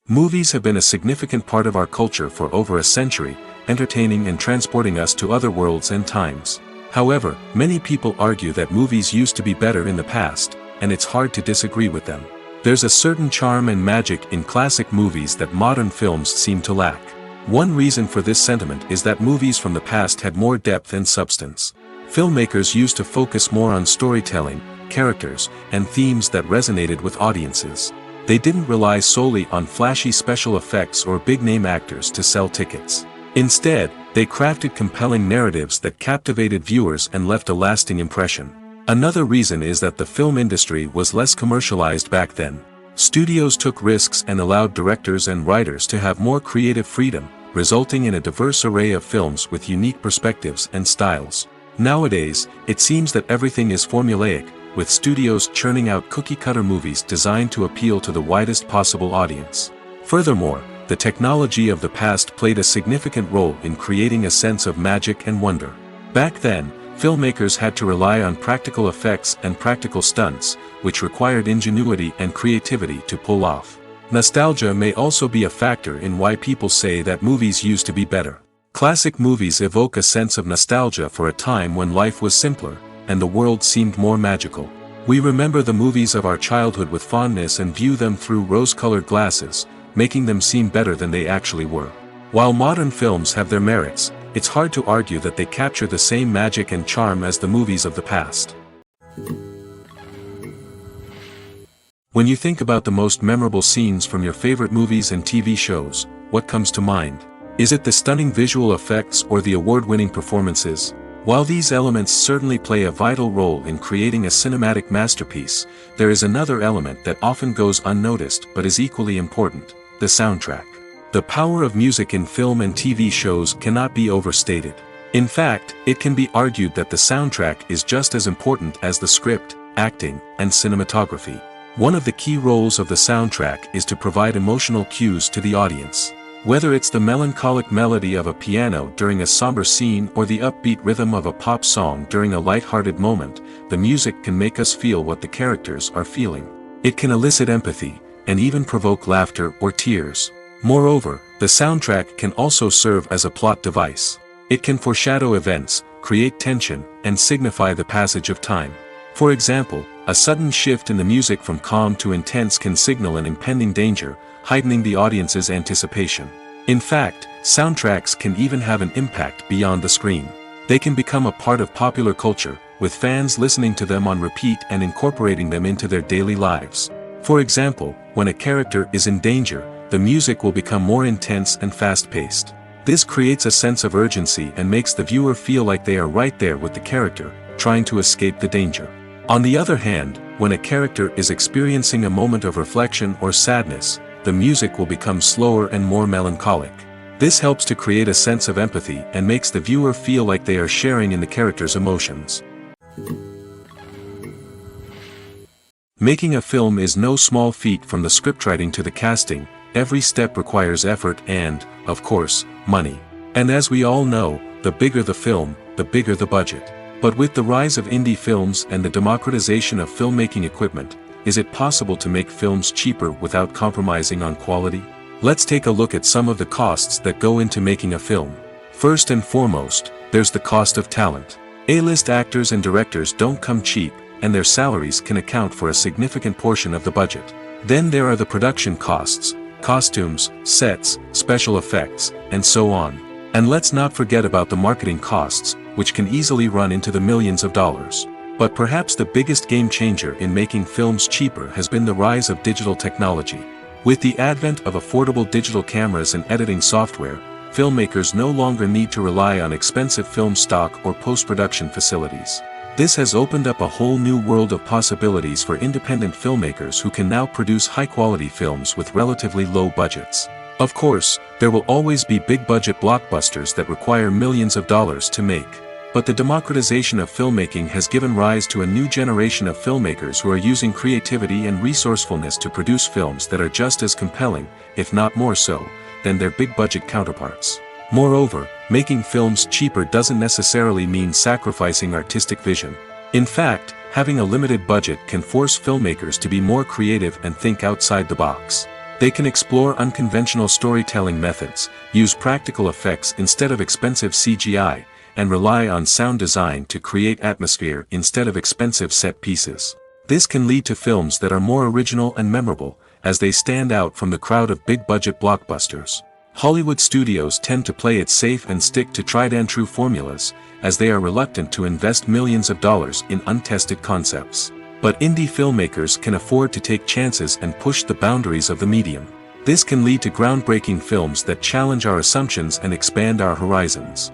Movies have been a significant part of our culture for over a century, entertaining and transporting us to other worlds and times. However, many people argue that movies used to be better in the past, and it's hard to disagree with them. There's a certain charm and magic in classic movies that modern films seem to lack. One reason for this sentiment is that movies from the past had more depth and substance. Filmmakers used to focus more on storytelling, characters, and themes that resonated with audiences. They didn't rely solely on flashy special effects or big-name actors to sell tickets. Instead, they crafted compelling narratives that captivated viewers and left a lasting impression. Another reason is that the film industry was less commercialized back then. Studios took risks and allowed directors and writers to have more creative freedom, resulting in a diverse array of films with unique perspectives and styles. Nowadays, it seems that everything is formulaic, with studios churning out cookie-cutter movies designed to appeal to the widest possible audience. Furthermore, the technology of the past played a significant role in creating a sense of magic and wonder. Back then, filmmakers had to rely on practical effects and practical stunts, which required ingenuity and creativity to pull off. Nostalgia may also be a factor in why people say that movies used to be better. Classic movies evoke a sense of nostalgia for a time when life was simpler, and the world seemed more magical. We remember the movies of our childhood with fondness and view them through rose-colored glasses, making them seem better than they actually were. While modern films have their merits, it's hard to argue that they capture the same magic and charm as the movies of the past. When you think about the most memorable scenes from your favorite movies and TV shows, what comes to mind? Is it the stunning visual effects or the award-winning performances? While these elements certainly play a vital role in creating a cinematic masterpiece, there is another element that often goes unnoticed but is equally important: the soundtrack. The power of music in film and TV shows cannot be overstated. In fact, it can be argued that the soundtrack is just as important as the script, acting, and cinematography. One of the key roles of the soundtrack is to provide emotional cues to the audience. Whether it's the melancholic melody of a piano during a somber scene or the upbeat rhythm of a pop song during a light-hearted moment, the music can make us feel what the characters are feeling. It can elicit empathy, and even provoke laughter or tears. Moreover, the soundtrack can also serve as a plot device. It can foreshadow events, create tension, and signify the passage of time. For example, a sudden shift in the music from calm to intense can signal an impending danger, heightening the audience's anticipation. In fact, soundtracks can even have an impact beyond the screen. They can become a part of popular culture, with fans listening to them on repeat and incorporating them into their daily lives. For example, when a character is in danger, the music will become more intense and fast-paced. This creates a sense of urgency and makes the viewer feel like they are right there with the character, trying to escape the danger. On the other hand, when a character is experiencing a moment of reflection or sadness, the music will become slower and more melancholic. This helps to create a sense of empathy and makes the viewer feel like they are sharing in the character's emotions. Making a film is no small feat. From the scriptwriting to the casting, every step requires effort and, of course, money. And as we all know, the bigger the film, the bigger the budget. But with the rise of indie films and the democratization of filmmaking equipment, is it possible to make films cheaper without compromising on quality? Let's take a look at some of the costs that go into making a film. First and foremost, there's the cost of talent. A-list actors and directors don't come cheap, and their salaries can account for a significant portion of the budget. Then there are the production costs, costumes, sets, special effects, and so on. And let's not forget about the marketing costs, which can easily run into the millions of dollars. But perhaps the biggest game changer in making films cheaper has been the rise of digital technology. With the advent of affordable digital cameras and editing software, filmmakers no longer need to rely on expensive film stock or post-production facilities. This has opened up a whole new world of possibilities for independent filmmakers who can now produce high-quality films with relatively low budgets. Of course, there will always be big-budget blockbusters that require millions of dollars to make. But the democratization of filmmaking has given rise to a new generation of filmmakers who are using creativity and resourcefulness to produce films that are just as compelling, if not more so, than their big-budget counterparts. Moreover, making films cheaper doesn't necessarily mean sacrificing artistic vision. In fact, having a limited budget can force filmmakers to be more creative and think outside the box. They can explore unconventional storytelling methods, use practical effects instead of expensive CGI, and rely on sound design to create atmosphere instead of expensive set pieces. This can lead to films that are more original and memorable, as they stand out from the crowd of big-budget blockbusters. Hollywood studios tend to play it safe and stick to tried-and-true formulas, as they are reluctant to invest millions of dollars in untested concepts. But indie filmmakers can afford to take chances and push the boundaries of the medium. This can lead to groundbreaking films that challenge our assumptions and expand our horizons.